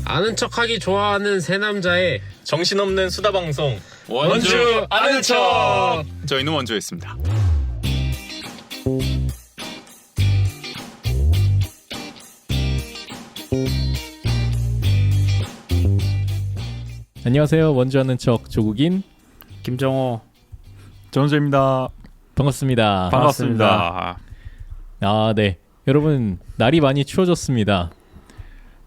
아는 척하기 좋아하는 세 남자의 정신없는 수다 방송 원주 아는 척. 저희는 원주였습니다. 안녕하세요. 원주 아는 척 조국인 김정호. 정원주입니다. 반갑습니다. 반갑습니다. 아, 네. 여러분, 날이 많이 추워졌습니다.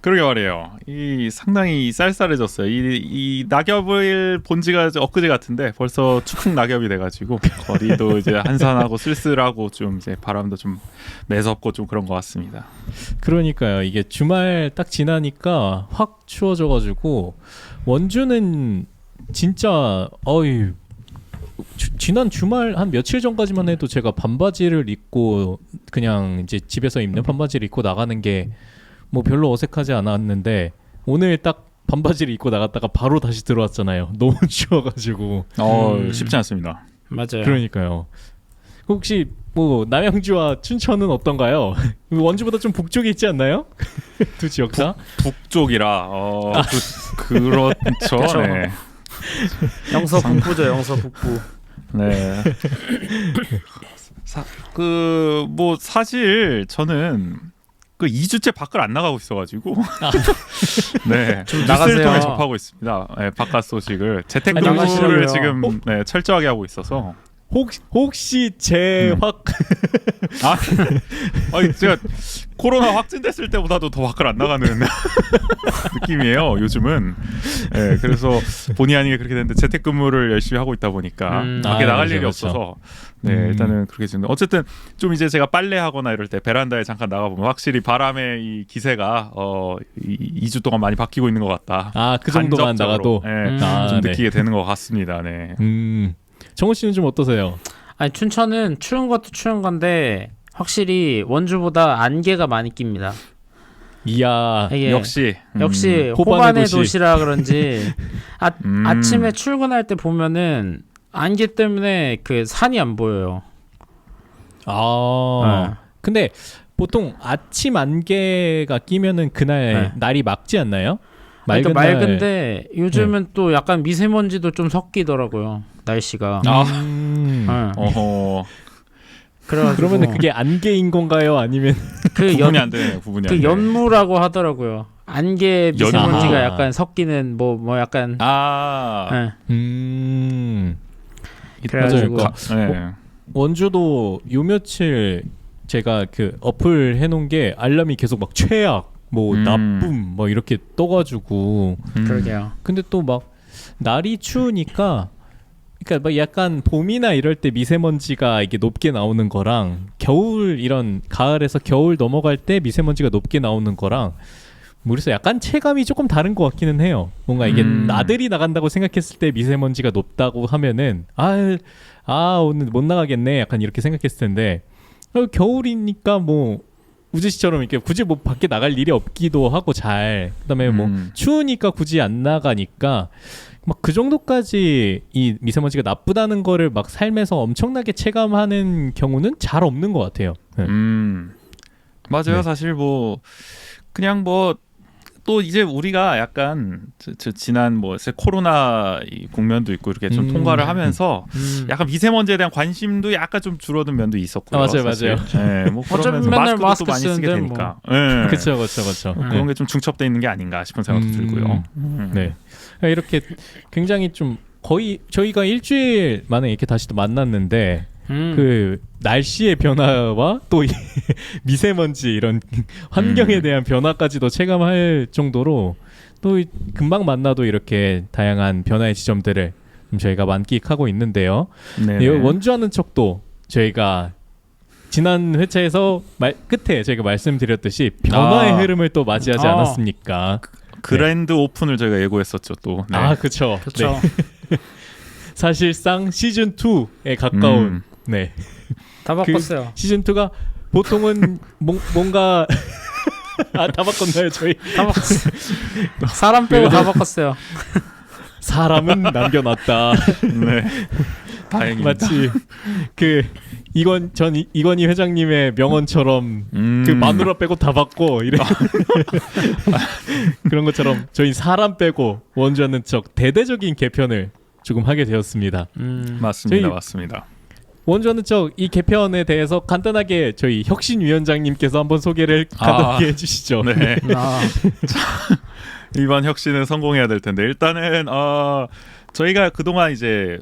그러게 말이에요. 이 상당히 쌀쌀해졌어요. 이 낙엽을 본 지가 엊그제 같은데 벌써 축축 낙엽이 돼가지고 거리도 이제 한산하고 쓸쓸하고 좀 이제 바람도 좀 매섭고 좀 그런 것 같습니다. 그러니까요. 이게 주말 딱 지나니까 확 추워져가지고 원주는 진짜 지난 주말 한 며칠 전까지만 해도 제가 반바지를 입고 그냥 이제 집에서 입는 반바지를 입고 나가는 게 뭐 별로 어색하지 않았는데 오늘 딱 반바지를 입고 나갔다가 바로 다시 들어왔잖아요. 너무 추워가지고. 쉽지 않습니다. 맞아요. 그러니까요. 혹시 뭐 남양주와 춘천은 어떤가요? 원주보다 좀 북쪽에 있지 않나요? 두 지역 다? 북쪽이라 그렇죠. 네. 영서 북부죠. 영서 북부. 네. 뭐 사실 저는 그 2주째 밖을 안 나가고 있어가지고 네 뉴스를 나가세요. 통해 접하고 있습니다. 네, 바깥 소식을 재택근무를 나가시라고요. 지금 철저하게 하고 있어서 혹시 재확 제가 코로나 확진됐을 때보다도 더 밖을 안 나가는 느낌이에요. 요즘은. 네, 그래서 본의 아니게 그렇게 됐는데 재택근무를 열심히 하고 있다 보니까 밖에 나갈 일이 그렇죠. 없어서 일단은 그렇게 지금 어쨌든 좀 이제 제가 빨래하거나 이럴 때 베란다에 잠깐 나가보면 확실히 바람의 이 기세가 2주 동안 많이 바뀌고 있는 것 같다. 아, 그 정도만 나가도 좀 느끼게 되는 것 같습니다. 네. 정호 씨는 좀 어떠세요? 아니 춘천은 추운 것도 추운 건데 확실히 원주보다 안개가 많이 낍니다. 이야, 이게 역시 호반의 도시. 도시라 그런지 아침에 출근할 때 보면은 안개 때문에 그 산이 안 보여요. 근데 보통 아침 안개가 끼면은 그날 날이 맑지 않나요? 그러니까 맑은데 요즘은 또 약간 미세먼지도 좀 섞이더라고요. 날씨가. 그러면은 그게 안개인 건가요? 아니면 구분이 안 되네요. 구분이 안 그 돼요. 연무라고 하더라고요. 안개 미세먼지가 약간 섞이는 뭐 약간. 그래가지고 원주도 요 며칠 제가 그 어플 해놓은 게 알람이 계속 막 최악, 뭐 나쁨, 뭐 이렇게 떠가지고. 그러게요. 근데 또 막 날이 추우니까, 그러니까 막 약간 봄이나 이럴 때 미세먼지가 이게 높게 나오는 거랑 겨울 이런 가을에서 겨울 넘어갈 때 미세먼지가 높게 나오는 거랑 그래서 약간 체감이 조금 다른 것 같기는 해요. 뭔가 이게 나들이 나간다고 생각했을 때 미세먼지가 높다고 하면은 오늘 못 나가겠네 약간 이렇게 생각했을 텐데 겨울이니까 뭐 우지 씨처럼 이렇게 굳이 뭐 밖에 나갈 일이 없기도 하고 그다음에 뭐 추우니까 굳이 안 나가니까 막 그 정도까지 이 미세먼지가 나쁘다는 거를 막 삶에서 엄청나게 체감하는 경우는 잘 없는 것 같아요. 맞아요. 네. 사실 뭐 그냥 뭐 또 이제 우리가 약간 지난 뭐 코로나 이 국면도 있고 이렇게 좀 통과를 하면서 약간 미세먼지에 대한 관심도 약간 좀 줄어든 면도 있었고요. 맞아요. 네, 뭐 어차피 그러면서 맨날 마스크도 마스크 또 많이 쓰게 쓰는데 되니까. 그렇죠. 그런 게 좀 중첩돼 있는 게 아닌가 싶은 생각도 들고요. 네. 이렇게 굉장히 좀 거의 저희가 일주일 만에 이렇게 다시 또 만났는데 그 날씨의 변화와 또 이 미세먼지 이런 환경에 대한 변화까지도 체감할 정도로 또 금방 만나도 이렇게 다양한 변화의 지점들을 좀 저희가 만끽하고 있는데요. 이 원주하는 척도 저희가 지난 회차에서 끝에 저희가 말씀드렸듯이 변화의 흐름을 또 맞이하지 않았습니까? 그랜드 오픈을 저희가 예고했었죠 또. 네. 그렇죠. 그렇죠. 네. 사실상 시즌 2에 가까운 다 바꿨어요. 시즌 2가 보통은 뭔가 다 바꿨나요 저희? 다 바꿨어요. 사람 빼고 다 바꿨어요. 사람은 남겨놨다. 네. 다행입니다. 마치 그 이건희 회장님의 명언처럼 그 마누라 빼고 다 받고 이래 그런 것처럼 저희 사람 빼고 원주하는 척 대대적인 개편을 조금 하게 되었습니다. 맞습니다, 저희- 맞습니다. 원주하는 척 이 개편에 대해서 간단하게 저희 혁신위원장님께서 한번 소개를 간단하게 해주시죠. 네. 아, 이번 혁신은 성공해야 될 텐데 일단은 저희가 그동안 이제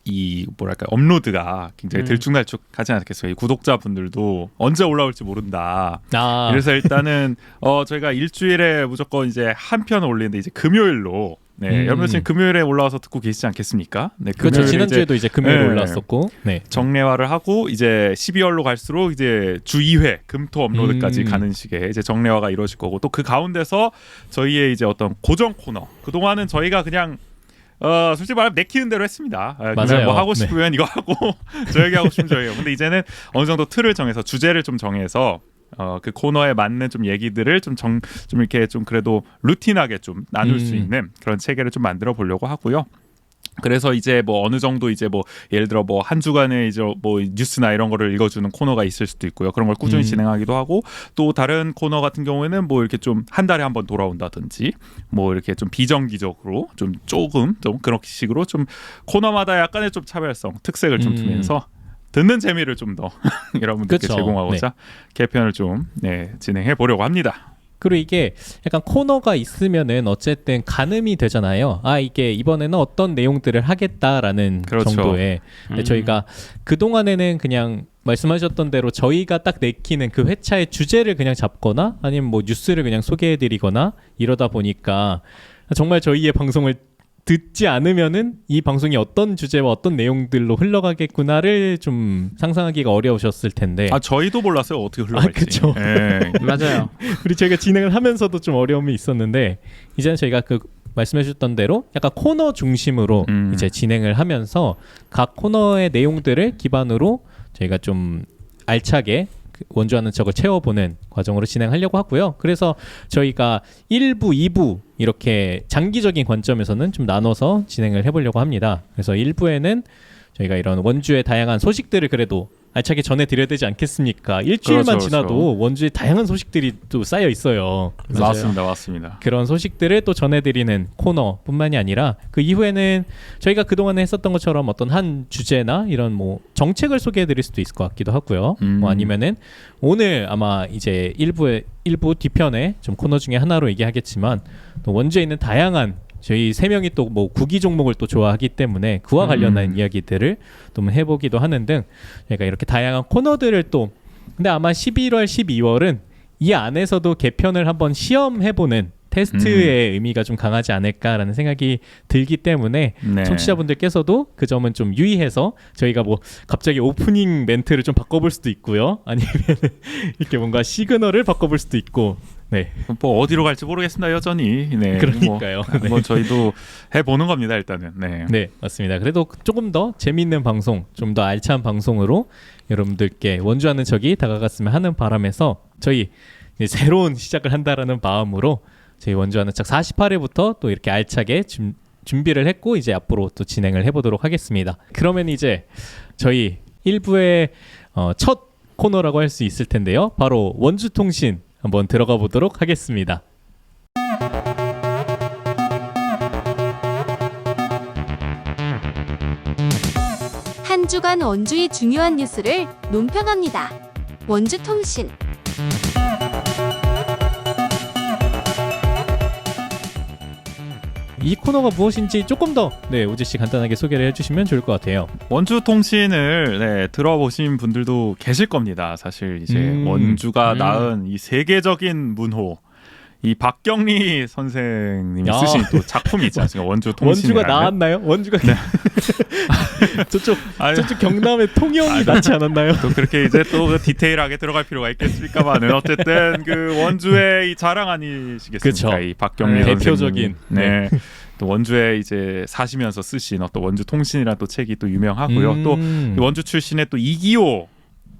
이 뭐랄까 업로드가 굉장히 들쭉날쭉하지 않겠어요. 이 구독자분들도 언제 올라올지 모른다. 아, 그래서 일단은 저희가 일주일에 무조건 이제 한 편 올리는데 이제 금요일로 여러분 지금 금요일에 올라와서 듣고 계시지 않겠습니까? 네, 그렇죠. 금요일에 지난주에도 이제 금요일에 네. 올라왔었고, 네. 정례화를 하고 이제 12월로 갈수록 이제 주 2회 금토 업로드까지 가는 식의 이제 정례화가 이루어질 거고 또 그 가운데서 저희의 이제 어떤 고정 코너 그동안은 저희가 그냥 솔직히 말하면 내키는 대로 했습니다. 그냥 맞아요. 뭐 하고 네. 싶으면 이거 하고 저 얘기 하고 싶으면 저 얘기. 근데 이제는 어느 정도 틀을 정해서 주제를 좀 정해서 그 코너에 맞는 좀 얘기들을 좀 이렇게 좀 그래도 루틴하게 좀 나눌 수 있는 그런 체계를 좀 만들어 보려고 하고요. 그래서 이제 뭐 어느 정도 이제 뭐 예를 들어 뭐 한 주간에 이제 뭐 뉴스나 이런 거를 읽어주는 코너가 있을 수도 있고요. 그런 걸 꾸준히 진행하기도 하고 또 다른 코너 같은 경우에는 뭐 이렇게 좀 한 달에 한 번 돌아온다든지 뭐 이렇게 좀 비정기적으로 좀 조금 좀 그런 식으로 좀 코너마다 약간의 좀 차별성 특색을 좀 두면서 듣는 재미를 좀 더 여러분들께 그쵸. 제공하고자 개편을 좀 진행해 보려고 합니다. 그리고 이게 약간 코너가 있으면은 어쨌든 가늠이 되잖아요. 아, 이게 이번에는 어떤 내용들을 하겠다라는 그렇죠. 정도의. 근데 저희가 그동안에는 그냥 말씀하셨던 대로 저희가 딱 내키는 그 회차의 주제를 그냥 잡거나 아니면 뭐 뉴스를 그냥 소개해드리거나 이러다 보니까 정말 저희의 방송을 듣지 않으면은 이 방송이 어떤 주제와 어떤 내용들로 흘러가겠구나를 좀 상상하기가 어려우셨을 텐데. 저희도 몰랐어요 어떻게 흘러갈지. 그쵸. 예. 맞아요. 우리 저희가 진행을 하면서도 좀 어려움이 있었는데 이제는 저희가 그 말씀해주셨던 대로 약간 코너 중심으로 이제 진행을 하면서 각 코너의 내용들을 기반으로 저희가 좀 알차게 원주하는 척을 채워보는 과정으로 진행하려고 하고요. 그래서 저희가 1부, 2부 이렇게 장기적인 관점에서는 좀 나눠서 진행을 해보려고 합니다. 그래서 1부에는 저희가 이런 원주의 다양한 소식들을 그래도 알차게 전해드려야 되지 않겠습니까? 일주일만 그렇죠, 지나도 그렇죠. 원주의 다양한 소식들이 또 쌓여 있어요. 맞습니다. 그런 소식들을 또 전해드리는 코너뿐만이 아니라 그 이후에는 저희가 그동안에 했었던 것처럼 어떤 한 주제나 이런 뭐 정책을 소개해드릴 수도 있을 것 같기도 하고요. 뭐 아니면은 오늘 아마 이제 일부 뒤편에 좀 코너 중에 하나로 얘기하겠지만 또 원주에 있는 다양한 저희 세 명이 또 뭐 구기 종목을 또 좋아하기 때문에 그와 관련한 이야기들을 또 해보기도 하는 등 저희가 이렇게 다양한 코너들을 또 근데 아마 11월, 12월은 이 안에서도 개편을 한번 시험해보는 테스트의 의미가 좀 강하지 않을까라는 생각이 들기 때문에 네. 청취자분들께서도 그 점은 좀 유의해서 저희가 뭐 갑자기 오프닝 멘트를 좀 바꿔볼 수도 있고요. 아니면 이렇게 뭔가 시그널을 바꿔볼 수도 있고 네. 뭐 어디로 갈지 모르겠습니다 여전히. 네. 그러니까요. 뭐 저희도 해보는 겁니다 일단은. 네. 네, 맞습니다. 그래도 조금 더 재미있는 방송, 좀 더 알찬 방송으로 여러분들께 원주하는 척이 다가갔으면 하는 바람에서 저희 이제 새로운 시작을 한다라는 마음으로 저희 원주하는 척 48회부터 또 이렇게 알차게 준비를 했고 이제 앞으로 또 진행을 해보도록 하겠습니다. 그러면 이제 저희 1부의 첫 코너라고 할 수 있을 텐데요. 바로 원주통신 한번 들어가 보도록 하겠습니다. 한 주간 원주의 중요한 뉴스를 논평합니다. 원주통신. 이 코너가 무엇인지 조금 더 오지 씨 간단하게 소개를 해주시면 좋을 것 같아요. 원주 통신을 들어보신 분들도 계실 겁니다. 사실 이제 원주가 낳은 이 세계적인 문호, 이 박경리 선생님이 쓰신 또 작품이 있지 않습니까? 원주 통신이라는. 원주가 나왔나요? 원주가 저쪽 경남의 통영이 낳지 않았나요? 또 그렇게 이제 또 그 디테일하게 들어갈 필요가 있겠습니까만은 어쨌든 그 원주의 이 자랑 아니시겠습니까? 그쵸. 이 박경리 네, 선생님. 대표적인. 네. 또 원주에 이제 사시면서 쓰신 어떤 원주 통신이라는 또 책이 또 유명하고요. 또 원주 출신의 또 이기호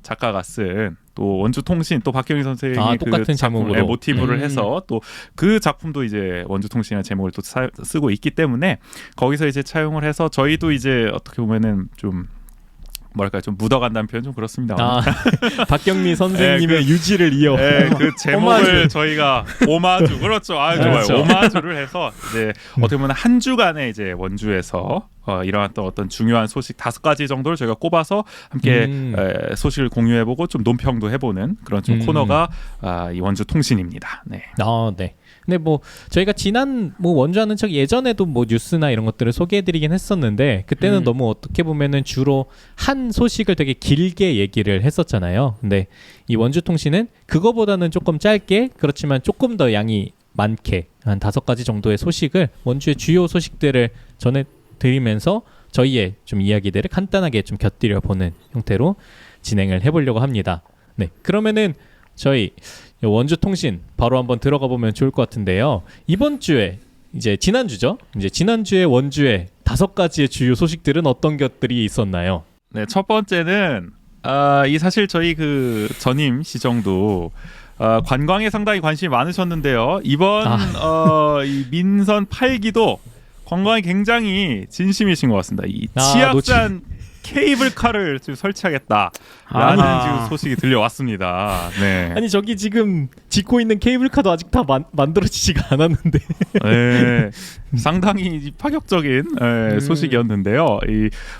작가가 쓴 또 원주 통신 또 박경리 선생님이 그 똑같은 작품을 제목으로. 모티브를 해서 또 그 작품도 이제 원주 통신이라는 제목을 또 쓰고 있기 때문에 거기서 이제 차용을 해서 저희도 이제 어떻게 보면은 좀 뭐랄까 좀 묻어간다는 표현 좀 그렇습니다. 아, 박경리 선생님의 네, 유지를 이어. 네, 그 제목을 저희가 오마주 그렇죠. 아 좋아요. 그렇죠. 오마주를 해서 이제 어떻게 보면 한 주간에 이제 원주에서 일어났던 어떤 중요한 소식 5가지 정도를 저희가 꼽아서 함께 소식을 공유해보고 좀 논평도 해보는 그런 좀 코너가 이 원주 통신입니다. 네. 네. 근데 뭐 저희가 지난 뭐 원주 하는 척 예전에도 뭐 뉴스나 이런 것들을 소개해드리긴 했었는데 그때는 너무 어떻게 보면은 주로 한 소식을 되게 길게 얘기를 했었잖아요. 근데 이 원주 통신은 그거보다는 조금 짧게 그렇지만 조금 더 양이 많게 한 5가지 정도의 소식을 원주의 주요 소식들을 전해드리면서 저희의 좀 이야기들을 간단하게 좀 곁들여 보는 형태로 진행을 해보려고 합니다. 네, 그러면은 저희 원주 통신 바로 한번 들어가 보면 좋을 것 같은데요. 이번 주에 이제 지난주죠. 이제 지난주에 원주의 5가지의 주요 소식들은 어떤 것들이 있었나요? 네, 첫 번째는 이 사실 저희 그 전임 시정도 관광에 상당히 관심이 많으셨는데요. 이번 이 민선 8기도 관광에 굉장히 진심이신 것 같습니다. 이 치악산 케이블카를 지금 설치하겠다라는 지금 소식이 들려왔습니다. 네. 아니 저기 지금 짓고 있는 케이블카도 아직 다 만들어지지가 않았는데. 네. 상당히 파격적인 소식이었는데요.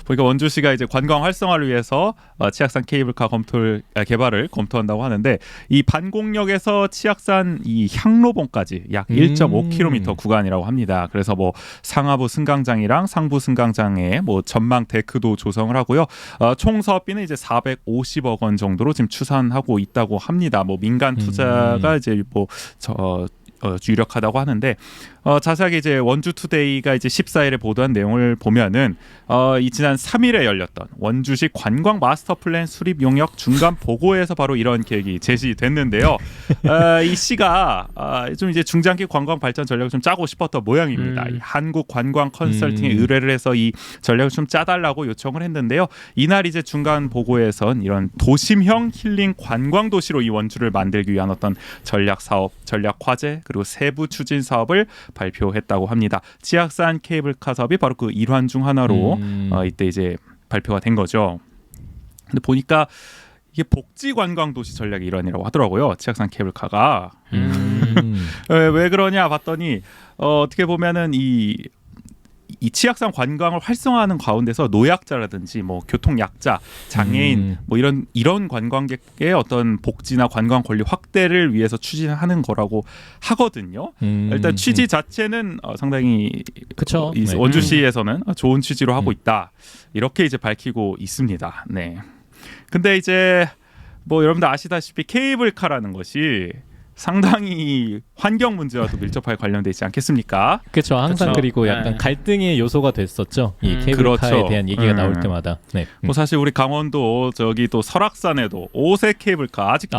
보니까 원주시가 이제 관광 활성화를 위해서 치악산 케이블카 개발을 검토한다고 하는데 이 반공역에서 치악산 이 향로봉까지 약 1.5km 구간이라고 합니다. 그래서 뭐 상하부 승강장이랑 상부 승강장에 뭐 전망 데크도 조성을 하고요. 총 사업비는 이제 450억 원 정도로 지금 추산하고 있다고 합니다. 뭐 민간 투자가 이제 뭐 유력하다고 하는데 자세하게 이제 원주투데이가 이제 14일에 보도한 내용을 보면은 이 지난 3일에 열렸던 원주시 관광 마스터 플랜 수립 용역 중간 보고에서 바로 이런 계획이 제시됐는데요. 이 시가 좀 이제 중장기 관광 발전 전략을 좀 짜고 싶었던 모양입니다. 이 한국 관광 컨설팅에 의뢰를 해서 이 전략을 좀 짜달라고 요청을 했는데요. 이날 이제 중간 보고에선 이런 도심형 힐링 관광 도시로 이 원주를 만들기 위한 어떤 전략 사업, 전략 과제 그리고 세부 추진 사업을 발표했다고 합니다. 치악산 케이블카 사업이 바로 그 일환 중 하나로 이때 이제 발표가 된 거죠. 근데 보니까 이게 복지 관광 도시 전략의 일환이라고 하더라고요. 치악산 케이블카가. 왜 그러냐 봤더니 어떻게 보면은 이 치악산 관광을 활성화하는 가운데서 노약자라든지 뭐 교통약자, 장애인 뭐 이런 관광객의 어떤 복지나 관광 권리 확대를 위해서 추진하는 거라고 하거든요. 일단 취지 자체는 상당히 그쵸. 원주시에서는 좋은 취지로 하고 있다. 이렇게 이제 밝히고 있습니다. 네. 근데 이제 뭐 여러분들 아시다시피 케이블카라는 것이 상당히 환경 문제와도 밀접하게 관련돼 있지 않겠습니까? 그렇죠. 항상 그쵸? 그리고 약간 갈등의 요소가 됐었죠. 이 케이블카에 그렇죠. 대한 얘기가 나올 때마다. 네. 뭐 사실 우리 강원도 저기 또 설악산에도 오세 케이블카 아직도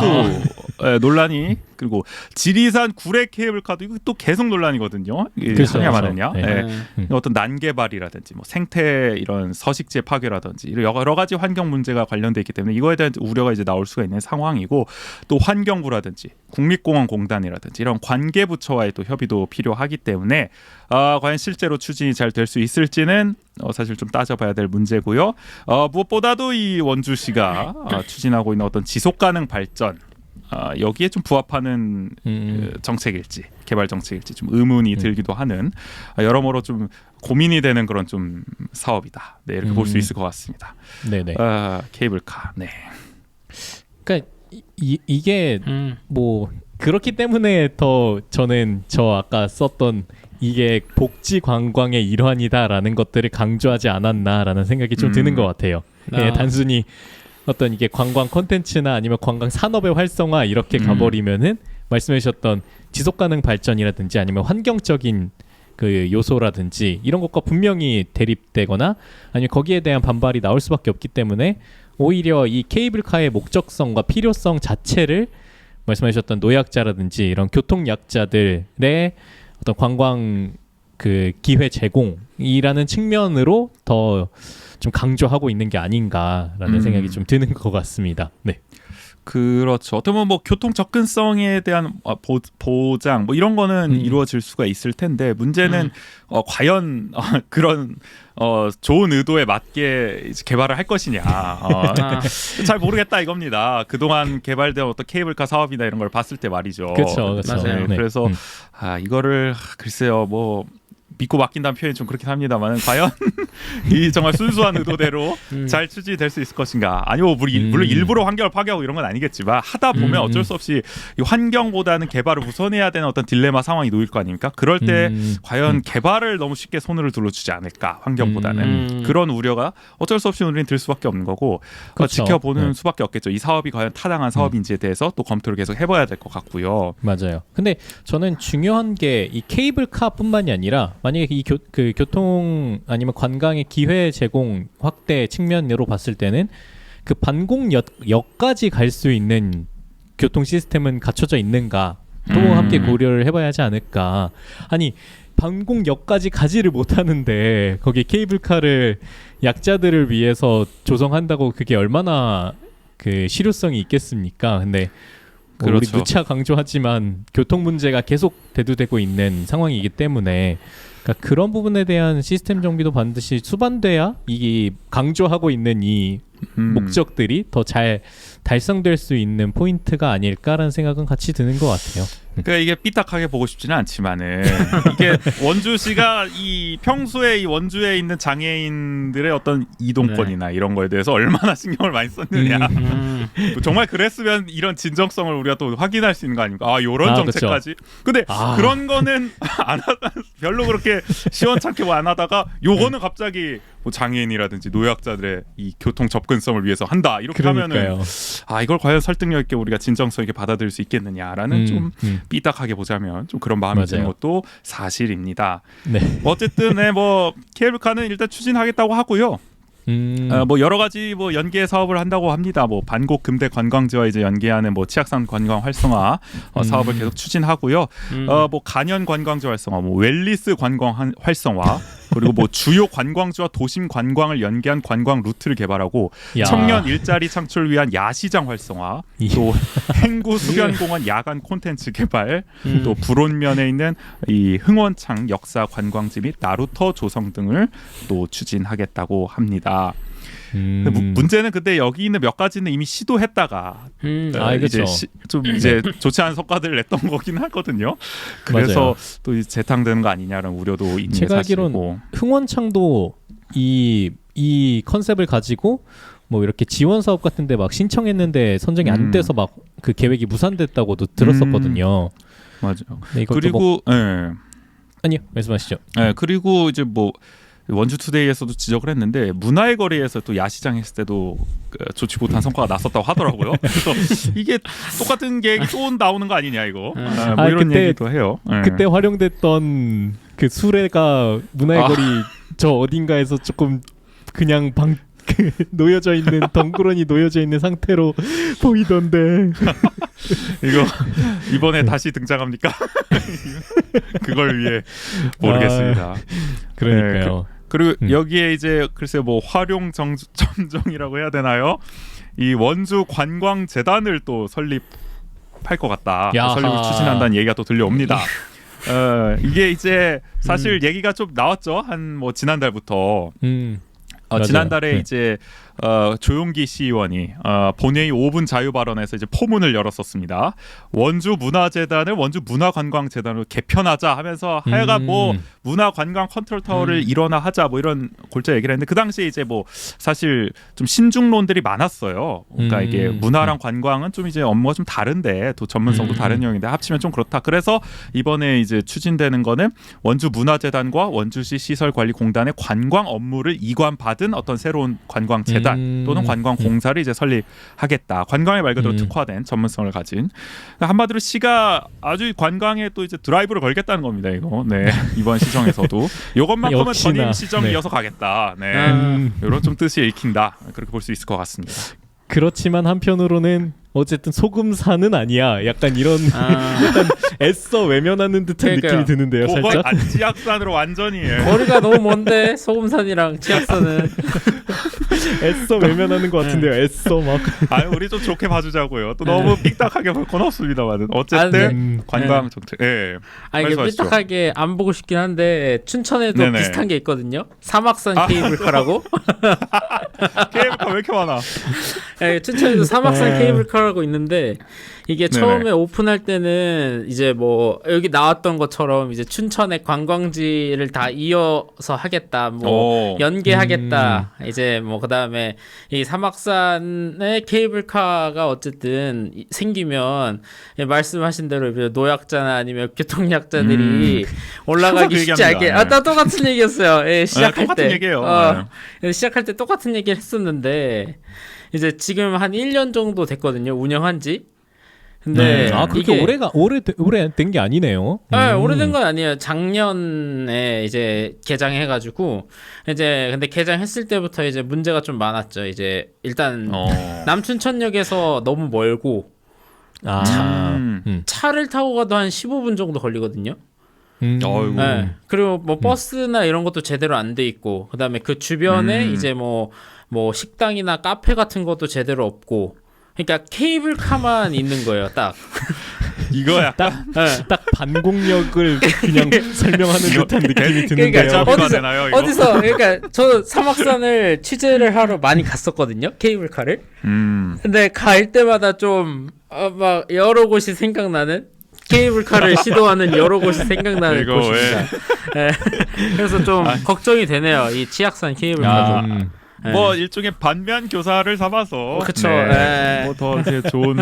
논란이 그리고 지리산 구례 케이블카도 이거 또 계속 논란이거든요. 그렇죠. 하냐 마느냐. 네. 어떤 난개발이라든지 뭐 생태 이런 서식지 파괴라든지 이런 여러 가지 환경 문제가 관련돼 있기 때문에 이거에 대한 우려가 이제 나올 수가 있는 상황이고 또 환경부라든지 국립공원공단이라든지 이런 관계 부처와의 또 협의도 필요하기 때문에 과연 실제로 추진이 잘 될 수 있을지는 사실 좀 따져봐야 될 문제고요. 무엇보다도 이 원주시가 추진하고 있는 어떤 지속가능 발전 여기에 좀 부합하는 정책일지 개발 정책일지 좀 의문이 들기도 하는 여러모로 좀 고민이 되는 그런 좀 사업이다. 네, 이렇게 볼 수 있을 것 같습니다. 네네. 케이블카. 네. 그러니까 이게 뭐 그렇기 때문에 더 저는 아까 썼던 이게 복지 관광의 일환이다라는 것들을 강조하지 않았나라는 생각이 좀 드는 것 같아요. 예, 단순히 어떤 이게 관광 콘텐츠나 아니면 관광 산업의 활성화 이렇게 가버리면은 말씀해 주셨던 지속가능 발전이라든지 아니면 환경적인 그 요소라든지 이런 것과 분명히 대립되거나 아니면 거기에 대한 반발이 나올 수밖에 없기 때문에 오히려 이 케이블카의 목적성과 필요성 자체를 말씀해 주셨던 노약자라든지 이런 교통약자들의 어떤 관광 그 기회 제공이라는 측면으로 더 좀 강조하고 있는 게 아닌가라는 생각이 좀 드는 것 같습니다. 네. 그렇죠. 어떻게 보면 뭐 교통 접근성에 대한 보장 뭐 이런 거는 이루어질 수가 있을 텐데 문제는 과연 그런 좋은 의도에 맞게 이제 개발을 할 것이냐 잘 모르겠다 이겁니다. 그동안 개발된 어떤 케이블카 사업이나 이런 걸 봤을 때 말이죠. 그렇죠. 맞아요. 네. 그래서 이거를 글쎄요 뭐 믿고 맡긴다는 표현이 좀 그렇긴 합니다만 과연 이 정말 순수한 의도대로 잘 추진될 수 있을 것인가 아니면 물론 일부러 환경을 파괴하고 이런 건 아니겠지만 하다 보면 어쩔 수 없이 이 환경보다는 개발을 우선해야 되는 어떤 dil레마 상황이 놓일 거 아닙니까? 그럴 때 과연 개발을 너무 쉽게 손을 들어주지 않을까 환경보다는 그런 우려가 어쩔 수 없이 우리는 들 수밖에 없는 거고 그렇죠. 지켜보는 네. 수밖에 없겠죠. 이 사업이 과연 타당한 사업인지에 대해서 또 검토를 계속 해봐야 될 것 같고요. 맞아요. 근데 저는 중요한 게 이 케이블카뿐만이 아니라 만약에 이 교통 아니면 관광의 기회 제공 확대 측면으로 봤을 때는 그 반공역까지 갈 수 있는 교통 시스템은 갖춰져 있는가 또 함께 고려를 해봐야 하지 않을까. 아니 반공역까지 가지를 못하는데 거기 케이블카를 약자들을 위해서 조성한다고 그게 얼마나 그 실효성이 있겠습니까? 근데 뭐 우리 그렇죠. 누차 강조하지만 교통 문제가 계속 대두되고 있는 상황이기 때문에 그러니까 그런 부분에 대한 시스템 정비도 반드시 수반돼야 이 강조하고 있는 이 목적들이 더 잘 달성될 수 있는 포인트가 아닐까라는 생각은 같이 드는 것 같아요. 그러니까 이게 삐딱하게 보고 싶지는 않지만은 이게 원주시가 이 평소에 이 원주에 있는 장애인들의 어떤 이동권이나 이런 거에 대해서 얼마나 신경을 많이 썼느냐. 정말 그랬으면 이런 진정성을 우리가 또 확인할 수 있는 거 아닙니까? 요런 정책까지. 근데 그런 거는 안 하다 별로 그렇게 시원찮게 뭐 안 하다가 요거는 갑자기 뭐 장애인이라든지 노약자들의 이 교통 접근성을 위해서 한다. 이렇게 하면은 이걸 과연 설득력 있게 우리가 진정성 있게 받아들일 수 있겠느냐라는 좀 삐딱하게 보자면 좀 그런 마음이 드는 것도 사실입니다. 네. 어쨌든 뭐 케이블카는 일단 추진하겠다고 하고요. 뭐 여러 가지 뭐 연계 사업을 한다고 합니다. 뭐 반곡 금대 관광지와 이제 연계하는 뭐 치악산 관광 활성화 사업을 계속 추진하고요. 뭐 간현 관광지 활성화, 뭐 웰리스 관광 활성화, 그리고 뭐 주요 관광지와 도심 관광을 연계한 관광 루트를 개발하고 청년 일자리 창출을 위한 야시장 활성화, 또 행구 수변공원 야간 콘텐츠 개발, 또 불온면에 있는 이 흥원창 역사 관광지 및 나루터 조성 등을 또 추진하겠다고 합니다. 문제는 근데 여기 있는 몇 가지는 이미 시도했다가 이제 좀 이제 좋지 않은 성과들을 냈던 거긴 하거든요. 그래서 맞아요. 또 재탕되는 거 아니냐는 우려도 있는 제가 사실이고. 알기로는 흥원창도 이 컨셉을 가지고 뭐 이렇게 지원 사업 같은데 막 신청했는데 선정이 안 돼서 막 그 계획이 무산됐다고도 들었었거든요. 맞아요. 그리고 아니요, 말씀하시죠. 네, 그리고 이제 뭐 원주투데이에서도 지적을 했는데 문화의 거리에서 또 야시장 했을 때도 좋지 못한 성과가 났었다고 하더라고요. 그래서 이게 똑같은 계획이 또 나오는 거 아니냐 이거. 뭐 이런 그때, 얘기도 해요. 그때 활용됐던 그 수레가 문화의 거리 저 어딘가에서 조금 그냥 놓여져 있는 덩그러니 놓여져 있는 상태로 보이던데. 이거 이번에 다시 등장합니까? 그걸 위해 모르겠습니다. 그러니까요. 그리고 여기에 이제 글쎄 뭐 활용 점정이라고 해야 되나요? 이 원주 관광재단을 또 설립할 것 같다. 설립을 추진한다는 얘기가 또 들려옵니다. 이게 이제 사실 얘기가 좀 나왔죠. 한 뭐 지난달부터. 지난달에 이제 조용기 시의원이 본회의 5분 자유 발언에서 이제 포문을 열었었습니다. 원주 문화재단을 원주 문화관광재단으로 개편하자 하면서 하여간 뭐 문화관광 컨트롤 타워를 일원화 하자 뭐 이런 골자 얘기를 했는데 그 당시에 이제 뭐 사실 좀 신중론들이 많았어요. 그러니까 이게 문화랑 관광은 좀 이제 업무가 좀 다른데 또 전문성도 다른 영역인데 합치면 좀 그렇다. 그래서 이번에 이제 추진되는 거는 원주 문화재단과 원주시 시설관리공단의 관광 업무를 이관받은 어떤 새로운 관광재단 또는 관광공사를 이제 설립하겠다. 관광에 말 그대로 특화된 전문성을 가진. 한마디로 시가 아주 관광에 또 이제 드라이브를 걸겠다는 겁니다. 이거. 네. 이번 시정에서도 이것만큼은 전임 시정 이어서 가겠다. 네. 이런 좀 뜻이 읽힌다. 그렇게 볼 수 있을 것 같습니다. 그렇지만 한편으로는 어쨌든 소금산은 아니야. 약간 이런 약간 애써 외면하는 듯한 그러니까요. 느낌이 드는데요, 그건 살짝. 안지악산으로 완전히 거리가 너무 먼데 소금산이랑 치악산은. 애써 외면하는 것 같은데요. 애써 막. 아유 우리 좀 좋게 봐주자고요. 또 너무 삑딱하게 볼 건 없습니다만은 어쨌든 관광 정책. 예. 아 이게 말씀하시죠. 삐딱하게 안 보고 싶긴 한데 춘천에도 네네. 비슷한 게 있거든요. 사막산 케이블카라고. 케이블카 왜 이렇게 많아? 예, 춘천에도 사막산 케이블카라고 있는데 이게 네네. 처음에 오픈할 때는 이제 뭐 여기 나왔던 것처럼 이제 춘천의 관광지를 다 이어서 하겠다, 뭐 오. 연계하겠다. 이제 뭐 그다음에 이 사막산의 케이블카가 어쨌든 생기면 말씀하신 대로 노약자나 아니면 교통약자들이 올라가기 항상 그 쉽지 않게. 얘기합니다. 나 똑같은 얘기였어요. 예, 시작할 똑같은 때. 얘기예요. 시작할 때 똑같은 얘기를 했었는데 이제 지금 한 1년 정도 됐거든요. 운영한 지. 근데 아 그렇게 이게 오래된 게 아니네요. 네, 오래된 건 아니에요. 작년에 이제 개장해가지고 이제 근데 개장했을 때부터 이제 문제가 좀 많았죠. 이제 일단 남춘천역에서 너무 멀고 차를 타고 가도 한 15분 정도 걸리거든요. 어이구. 네. 그리고 뭐 버스나 이런 것도 제대로 안 돼 있고 그다음에 그 주변에 이제 뭐 식당이나 카페 같은 것도 제대로 없고 그러니까 케이블카만 있는 거예요. 딱. 이거 약간 딱 반공력을 그냥 설명하는 듯한 느낌이 드는데요. 그러니까 대자뷰가 되나요, 이거? 어디서 그러니까 저 사막산을 취재를 하러 많이 갔었거든요. 케이블카를. 근데 갈 때마다 좀 막 여러 곳이 생각나는 케이블카를 시도하는 여러 곳이 생각나는 이거 곳입니다. 예. 그래서 좀 걱정이 되네요. 이 치악산 케이블카도. 뭐 일종의 반면 교사를 삼아서 그쵸. 뭐더 좋은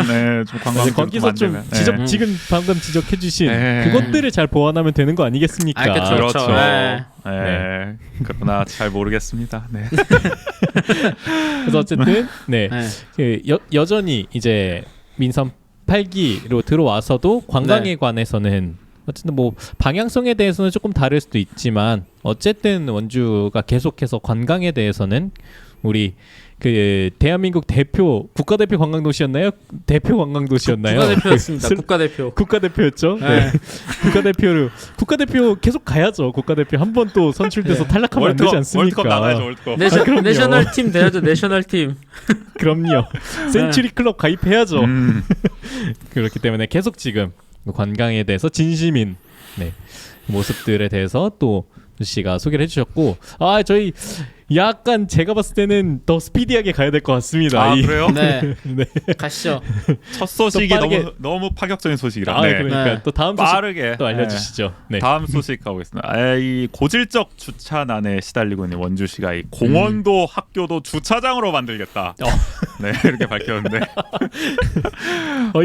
좀 관광 거기서 좀 지금 방금 지적해주신 그것들을 잘 보완하면 되는 거 아니겠습니까? 아, 그쵸. 그렇죠. 네. 그러나 잘 모르겠습니다. 네. 그래서 어쨌든 그 여전히 이제 민선 8기로 들어와서도 관광에 관해서는 어쨌든 뭐 방향성에 대해서는 조금 다를 수도 있지만 어쨌든 원주가 계속해서 관광에 대해서는 우리 그 대한민국 대표 국가대표 관광도시였나요? 대표 관광도시였나요? 국가대표였습니다. 국가대표. 국가대표였죠. 네. 국가대표 계속 가야죠. 국가대표 한 번 또 선출돼서 탈락하면 안 되지 않습니까? 월드컵 나가야죠. 월드컵. 내셔널 팀 돼야죠. 내셔널 팀. 그럼요. 센츄리 클럽 가입해야죠. 그렇기 때문에 계속 지금 관광에 대해서 진심인 모습들에 대해서 또 씨가 소개를 해주셨고 저희 약간 제가 봤을 때는 더 스피디하게 가야 될 것 같습니다. 아 그래요? 네. 네. 가시죠. 첫 소식이 빠르게... 너무 파격적인 소식이라. 그러니까 또 다음 소식 빠르게 또 알려주시죠. 네. 다음 소식 가보겠습니다. 이 고질적 주차난에 시달리고 있는 원주시가 이 공원도 학교도 주차장으로 만들겠다. 네 이렇게 밝혔는데.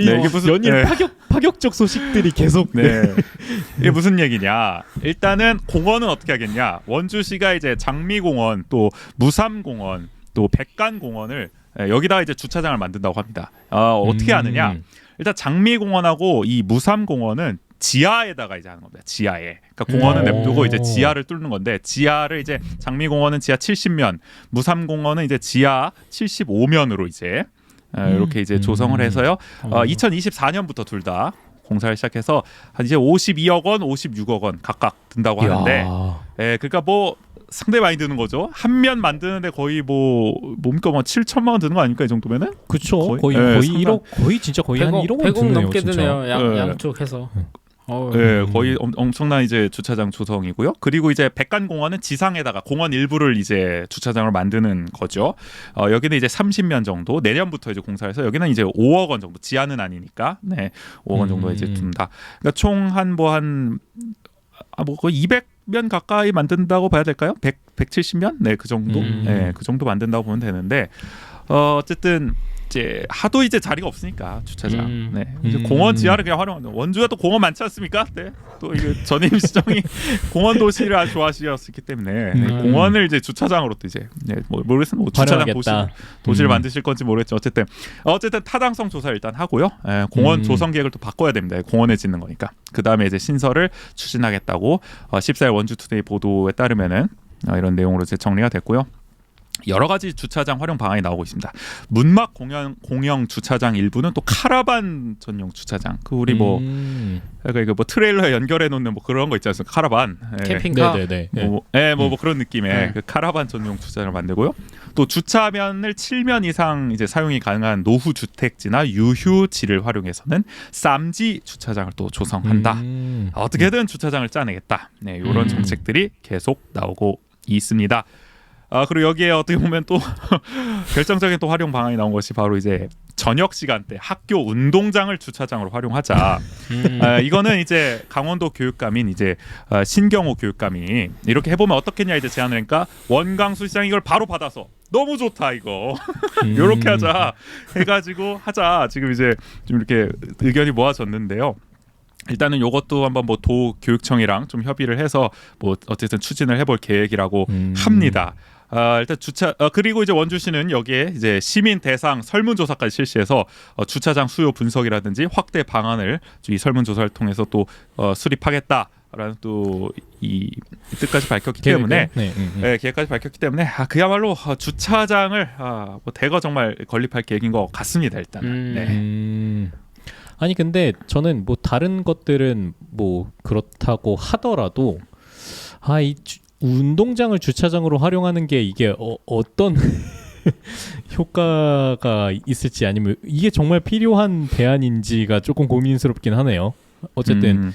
이게 무슨 연일 파격적 소식들이 계속. 이게 무슨 얘기냐? 일단은 공원은 어떻게 하겠냐? 원주시가 이제 장미공원 또 무삼공원 또 백간공원을 여기다가 이제 주차장을 만든다고 합니다. 어떻게 하느냐? 일단 장미공원하고 이 무삼공원은 지하에다가 이제 하는 겁니다. 지하에. 그러니까 공원은 냅두고 이제 지하를 뚫는 건데 지하를 이제 장미공원은 지하 70면, 무삼공원은 이제 지하 75면으로 이제 이렇게 이제 조성을 해서요. 2024년부터 둘 다 공사를 시작해서 한 이제 52억 원, 56억 원 각각 든다고 하는데, 그러니까 뭐 상당히 많이 드는 거죠. 한 면 만드는데 거의 뭡니까 7천만 원 드는 거 아닙니까 이 정도면은? 그렇죠. 거의 1억, 거의 진짜 거의 100억, 한 1억 원 100억 드네요, 넘게 진짜. 드네요. 양쪽 해서. 거의 엄청난 이제 주차장 조성이고요. 그리고 이제 백간공원은 지상에다가 공원 일부를 이제 주차장을 만드는 거죠. 여기는 이제 30면 정도 내년부터 이제 공사해서 여기는 이제 5억 원 정도 지하는 아니니까 5억 원 정도 이제 둔다. 그러니까 총 한 거의 200면 가까이 만든다고 봐야 될까요? 170면? 네, 그 정도. 그 정도 만든다고 보면 되는데 어쨌든 이제 하도 이제 자리가 없으니까 주차장. 이제 공원 지하를 그냥 활용하는. 원주가 또 공원 많지 않습니까? 또 이게 전임 시정이 공원 도시를 아주 좋아하셨기 때문에 공원을 이제 주차장으로 또 이제 뭐 모르겠습니다. 주차장 도시를 만드실 건지 모르겠죠. 어쨌든 타당성 조사 일단 하고요. 공원 조성 계획을 또 바꿔야 됩니다. 공원에 짓는 거니까. 그 다음에 이제 신설을 추진하겠다고 14일 원주투데이 보도에 따르면은 이런 내용으로 이제 정리가 됐고요. 여러 가지 주차장 활용 방안이 나오고 있습니다. 문막 공영 주차장 일부는 또 카라반 전용 주차장. 그 우리 뭐 그러니까 뭐 트레일러에 연결해 놓는 뭐 그런 거 있지 않습니까? 카라반. 캠핑카. 네네네. 뭐 그런 느낌의 그 카라반 전용 주차장을 만들고요. 또 주차면을 7면 이상 이제 사용이 가능한 노후 주택지나 유휴지를 활용해서는 쌈지 주차장을 또 조성한다. 어떻게든 주차장을 짜내겠다. 네, 이런 정책들이 계속 나오고 있습니다. 그리고 여기에 어떻게 보면 또 결정적인 또 활용 방안이 나온 것이 바로 이제 저녁 시간대 학교 운동장을 주차장으로 활용하자. 이거는 이제 강원도 교육감인 이제 신경호 교육감이 이렇게 해보면 어떻겠냐 이제 제안을 하니까 원광수 시장 이걸 바로 받아서 너무 좋다 이거 이렇게 하자 해가지고 하자. 지금 이제 좀 이렇게 의견이 모아졌는데요. 일단은 요것도 한번 뭐 도교육청이랑 좀 협의를 해서 뭐 어쨌든 추진을 해볼 계획이라고 합니다. 일단 그리고 이제 원주시는 여기에 이제 시민 대상 설문조사까지 실시해서 주차장 수요 분석이라든지 확대 방안을 이 설문조사를 통해서 또 수립하겠다라는 또 이 뜻까지 밝혔기 때문에 계획까지 밝혔기 때문에 그야말로 주차장을 뭐 대거 정말 건립할 계획인 것 같습니다. 일단은. 네. 아니 근데 저는 뭐 다른 것들은 뭐 그렇다고 하더라도 이 운동장을 주차장으로 활용하는 게 이게 어떤 효과가 있을지 아니면 이게 정말 필요한 대안인지가 조금 고민스럽긴 하네요. 어쨌든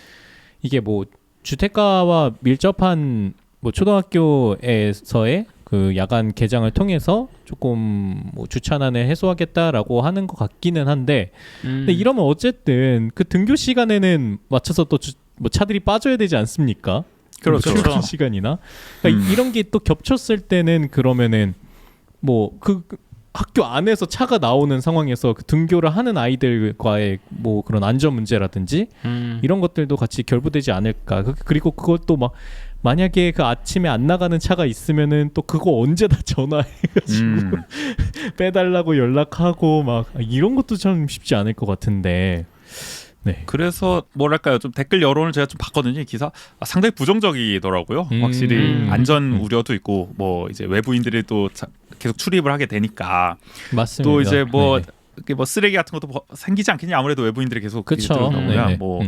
이게 뭐 주택가와 밀접한 뭐 초등학교에서의 그 야간 개장을 통해서 조금 뭐 주차난을 해소하겠다라고 하는 것 같기는 한데 근데 이러면 어쨌든 그 등교 시간에는 맞춰서 또 뭐 차들이 빠져야 되지 않습니까? 그렇죠. 출근 시간이나 그러니까 이런 게 또 겹쳤을 때는 그러면은 뭐 그 학교 안에서 차가 나오는 상황에서 그 등교를 하는 아이들과의 뭐 그런 안전 문제라든지 이런 것들도 같이 결부되지 않을까. 그리고 그것도 막 만약에 그 아침에 안 나가는 차가 있으면은 또 그거 언제 다 전화해가지고 빼달라고 연락하고 막 이런 것도 참 쉽지 않을 것 같은데. 네. 그래서 뭐랄까요, 좀 댓글 여론을 제가 좀 봤거든요. 이 기사 상당히 부정적이더라고요. 확실히 안전 우려도 있고 뭐 이제 외부인들이 또 계속 출입을 하게 되니까 맞습니다. 또 이제 뭐 쓰레기 같은 것도 생기지 않겠냐. 아무래도 외부인들이 계속 들어오면 뭐.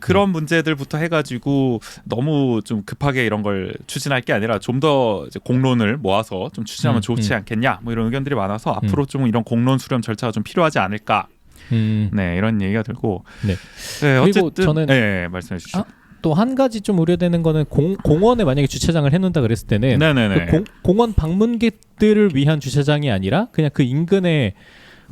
그런 문제들부터 해가지고 너무 좀 급하게 이런 걸 추진할 게 아니라 좀 더 공론을 모아서 좀 추진하면 좋지 않겠냐 뭐 이런 의견들이 많아서 앞으로 좀 이런 공론 수렴 절차가 좀 필요하지 않을까 네 이런 얘기가 들고 네. 네, 그리고 어쨌든 저는 네 말씀해 주시죠. 또 한 가지 좀 우려되는 거는 공원에 만약에 주차장을 해놓는다 그랬을 때는 그 공원 방문객들을 위한 주차장이 아니라 그냥 그 인근에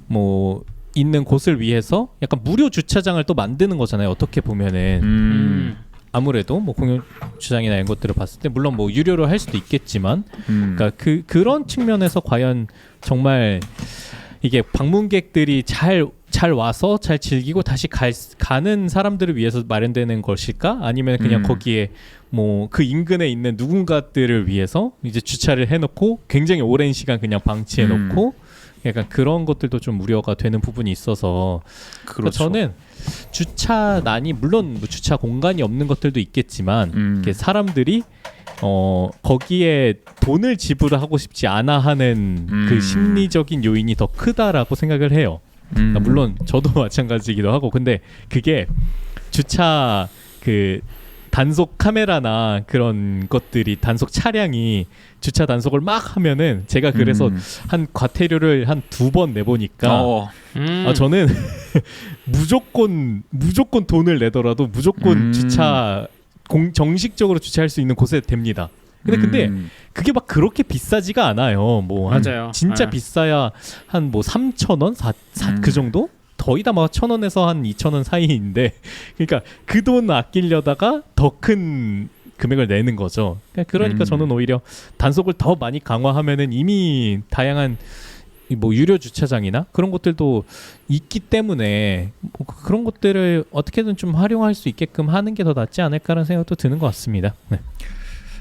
뭐 있는 곳을 위해서 약간 무료 주차장을 또 만드는 거잖아요. 어떻게 보면은 아무래도 뭐 공영 주차장이나 이런 것들을 봤을 때 물론 뭐 유료로 할 수도 있겠지만, 그러니까 그런 측면에서 과연 정말 이게 방문객들이 잘 와서 잘 즐기고 다시 가는 사람들을 위해서 마련되는 것일까? 아니면 그냥 거기에 뭐 그 인근에 있는 누군가들을 위해서 이제 주차를 해놓고 굉장히 오랜 시간 그냥 방치해놓고. 약간 그런 것들도 좀 우려가 되는 부분이 있어서 그러니까 저는 주차난이 물론 뭐 주차 공간이 없는 것들도 있겠지만 이렇게 사람들이 거기에 돈을 지불하고 싶지 않아 하는 그 심리적인 요인이 더 크다라고 생각을 해요. 그러니까 물론 저도 마찬가지이기도 하고 근데 그게 주차 그 단속 카메라나 그런 것들이 단속 차량이 주차 단속을 막 하면은 제가 그래서 한 과태료를 한 2번 내보니까 저는 무조건 돈을 내더라도 무조건 주차 정식적으로 주차할 수 있는 곳에 됩니다. 근데 그게 막 그렇게 비싸지가 않아요. 뭐 맞아요. 진짜 비싸야 한 뭐 3,000원, 그 정도? 거의 다 막 1,000원에서 한 2,000원 사이인데, 그러니까 그 돈 아끼려다가 더 큰 금액을 내는 거죠. 그러니까 저는 오히려 단속을 더 많이 강화하면은 이미 다양한 뭐 유료 주차장이나 그런 것들도 있기 때문에 뭐 그런 것들을 어떻게든 좀 활용할 수 있게끔 하는 게 더 낫지 않을까라는 생각도 드는 것 같습니다. 네.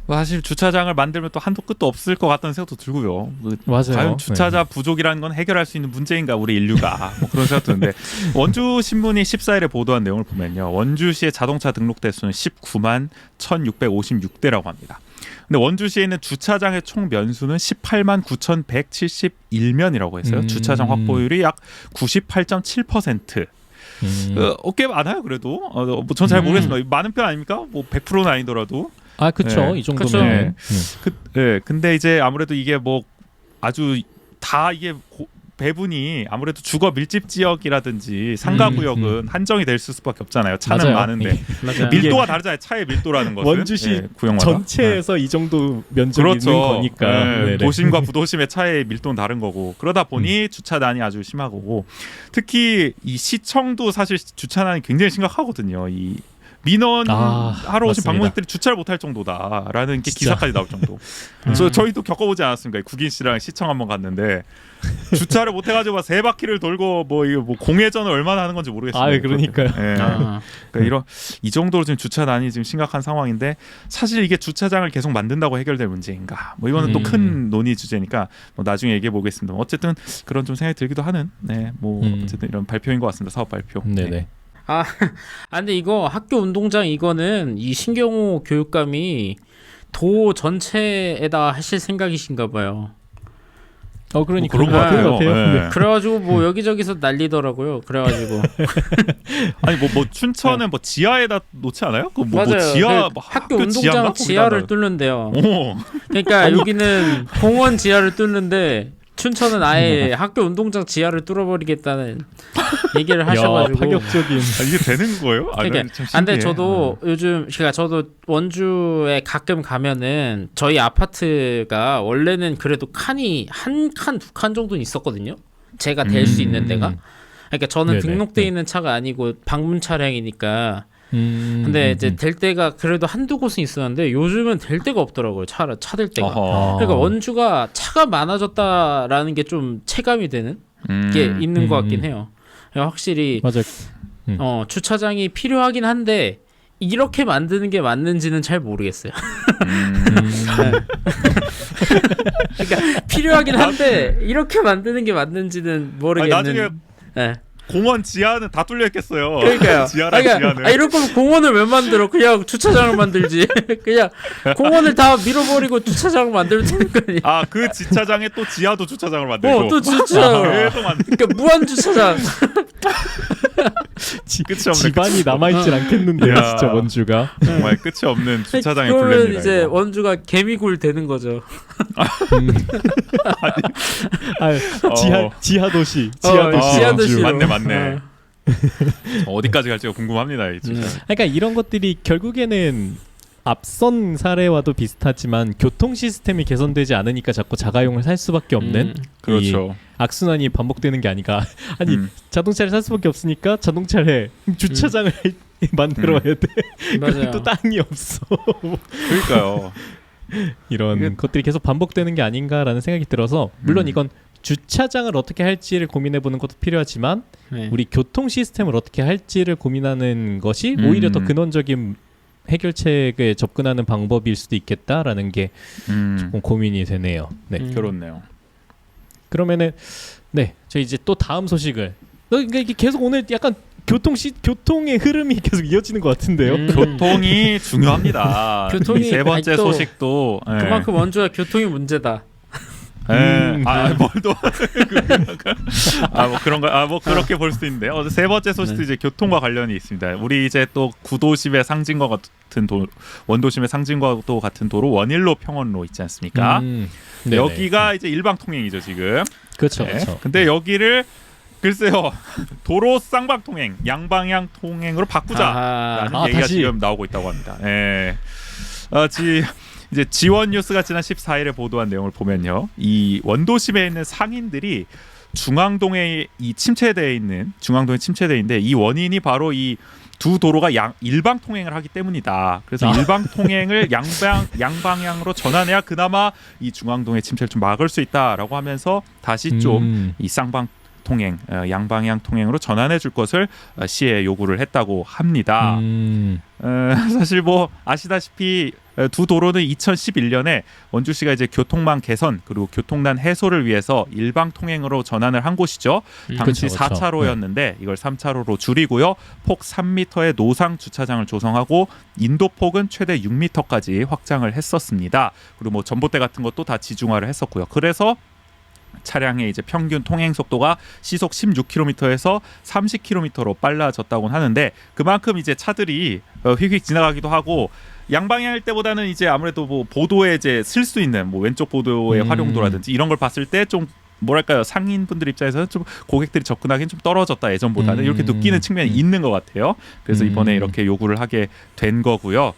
사실 주차장을 만들면 또 한도 끝도 없을 것 같다는 생각도 들고요. 맞아요. 과연 주차자 부족이라는 건 해결할 수 있는 문제인가 우리 인류가 뭐 그런 생각 드는데 원주 신문이 14일에 보도한 내용을 보면요. 원주시의 자동차 등록 대수는 19만 1,656대라고 합니다. 근데 원주시에 있는 주차장의 총 면수는 18만 9,171면이라고 했어요. 주차장 확보율이 약 98.7%. 꽤 많아요. 그래도 전 잘 모르겠습니다. 많은 편 아닙니까? 뭐 100%는 아니더라도. 아 그쵸. 네. 이 정도면. 근데 이제 아무래도 이게 뭐 아주 다 이게 배분이 아무래도 주거 밀집 지역이라든지 상가 구역은 한정이 될 수밖에 없잖아요. 차는 맞아요. 많은데 맞아요. 밀도가 다르잖아요. 차의 밀도라는 것은 원주시 구역마다. 전체에서 이 정도 면적이 그렇죠. 있는 거니까. 네, 네네. 도심과 부도심의 차의 밀도는 다른 거고 그러다 보니 주차난이 아주 심하고 특히 이 시청도 사실 주차난이 굉장히 심각하거든요. 이 민원 하러 오신 맞습니다. 방문객들이 주차를 못할 정도다라는 게 진짜. 기사까지 나올 정도. 그래서 저희도 겪어보지 않았습니까? 국인 씨랑 시청 한번 갔는데 주차를 못해가지고 막 3바퀴를 돌고 뭐 이거 뭐 공회전을 얼마나 하는 건지 모르겠어요. 아 그러니까요. 예. 그러니까 이 정도로 지금 주차난이 지금 심각한 상황인데 사실 이게 주차장을 계속 만든다고 해결될 문제인가? 뭐 이거는 또 큰 논의 주제니까 뭐 나중에 얘기해 보겠습니다. 어쨌든 그런 좀 생각이 들기도 하는 뭐 어쨌든 이런 발표인 것 같습니다. 사업 발표. 네네. 근데 이거 학교 운동장 이거는 이 신경호 교육감이 도 전체에다 하실 생각이신가 봐요. 그러니까 뭐 그런 것 같아요. 네. 그래가지고 뭐 여기저기서 난리더라고요. 그래가지고 아니 뭐 춘천은 뭐 지하에다 놓지 않아요? 뭐 맞아요. 지하 그 뭐 학교 운동장 지하를 뚫는데요. 오. 그러니까 여기는 공원 지하를 뚫는데 춘천은 아예 학교 운동장 지하를 뚫어버리겠다는 얘기를 하셔가지고 파격적인. 이게 되는 거예요? 그러니까 근데 저도 요즘 저도 원주에 가끔 가면은 저희 아파트가 원래는 그래도 칸이 한 칸, 2칸 정도는 있었거든요. 제가 댈 수 있는 데가. 그러니까 저는 네네. 등록돼 있는 차가 아니고 방문 차량이니까. 근데 이제 될 때가 그래도 한두 곳은 있었는데 요즘은 될 데가 없더라고요. 차 댈 데가. 그러니까 원주가 차가 많아졌다라는 게 좀 체감이 되는 게 있는 것 같긴 해요. 확실히 맞아요. 주차장이 필요하긴 한데 이렇게 만드는 게 맞는지는 잘 모르겠어요. 그러니까 필요하긴 한데 이렇게 만드는 게 맞는지는 모르겠는. 나중에 네. 공원 지하는 다 뚫려 있겠어요. 그러니까요. 지하랑 지하는. 이럴 거면 공원을 왜 만들어? 그냥 주차장을 만들지. 그냥 공원을 다 밀어버리고 주차장을 만들면 되는 거 아니야? 그 주차장에 또 지하도 주차장을 만들고. 또 주차장을. 계속 만들. 그러니까 무한 주차장. 끝이 없는 집안이 남아있질 않겠는데요, 야. 진짜 원주가. 정말 끝이 없는 주차장의 그러면 블랙이다. 이제 이거. 원주가 개미굴 되는 거죠. 지하 도시. 지하 도시로. 맞네. 어디까지 갈지가 궁금합니다. 이 진짜. 그러니까 이런 것들이 결국에는 앞선 사례와도 비슷하지만 교통 시스템이 개선되지 않으니까 자꾸 자가용을 살 수밖에 없는 그렇죠. 이 악순환이 반복되는 게 아닌가. 아니 자동차를 살 수밖에 없으니까 자동차를 주차장을 만들어야 돼. 맞아요. 또 땅이 없어. 그러니까요. 이런 것들이 계속 반복되는 게 아닌가라는 생각이 들어서 물론 이건 주차장을 어떻게 할지를 고민해보는 것도 필요하지만 네. 우리 교통 시스템을 어떻게 할지를 고민하는 것이 오히려 더 근원적인 해결책에 접근하는 방법일 수도 있겠다라는 게 조금 고민이 되네요. 네. 그렇네요. 그러면은 저희 이제 또 다음 소식을 그러니까 이게 계속 오늘 약간 교통의 흐름이 계속 이어지는 것 같은데요. 교통이 중요합니다. 교통이 이 세 번째 또 소식도 그만큼 원주가 교통이 문제다. 뭘또 뭐 그런 거 뭐 그렇게 볼 수도 있는데 세 번째 소식도 이제 교통과 관련이 있습니다. 우리 이제 또 구도심의 상징과 같은 원도심의 상징과도 같은 도로 원일로 평원로 있지 않습니까? 여기가 이제 일방 통행이죠 지금. 그렇죠. 네. 근데 여기를 글쎄요 도로 쌍방 통행, 양방향 통행으로 바꾸자라는 얘기가 다시. 지금 나오고 있다고 합니다. 네. 이제 지원 뉴스가 지난 14일에 보도한 내용을 보면요, 이 원도심에 있는 상인들이 중앙동에 침체되어 있는데 이 원인이 바로 이 두 도로가 일방 통행을 하기 때문이다. 그래서 일방 통행을 양방향으로 전환해야 그나마 이 중앙동의 침체를 좀 막을 수 있다라고 하면서 다시 좀 이 쌍방 통행, 양방향 통행으로 전환해 줄 것을 시에 요구를 했다고 합니다. 사실 뭐 아시다시피 두 도로는 2011년에 원주시가 이제 교통망 개선 그리고 교통난 해소를 위해서 일방 통행으로 전환을 한 곳이죠. 당시 그쵸, 그쵸. 4차로였는데 이걸 3차로로 줄이고요. 폭 3m의 노상 주차장을 조성하고 인도폭은 최대 6m까지 확장을 했었습니다. 그리고 뭐 전봇대 같은 것도 다 지중화를 했었고요. 그래서 차량의 이제 평균 통행 속도가 시속 16km에서 30km로 빨라졌다고 하는데 그만큼 이제 차들이 휙휙 지나가기도 하고 양방향일 때보다는 이제 아무래도 뭐 보도에 이제 쓸 수 있는 뭐 왼쪽 보도의 활용도라든지 이런 걸 봤을 때 좀 뭐랄까요 상인분들 입장에서는 좀 고객들이 접근하기는 좀 떨어졌다 예전보다는 이렇게 느끼는 측면이 있는 것 같아요. 그래서 이번에 이렇게 요구를 하게 된 거고요.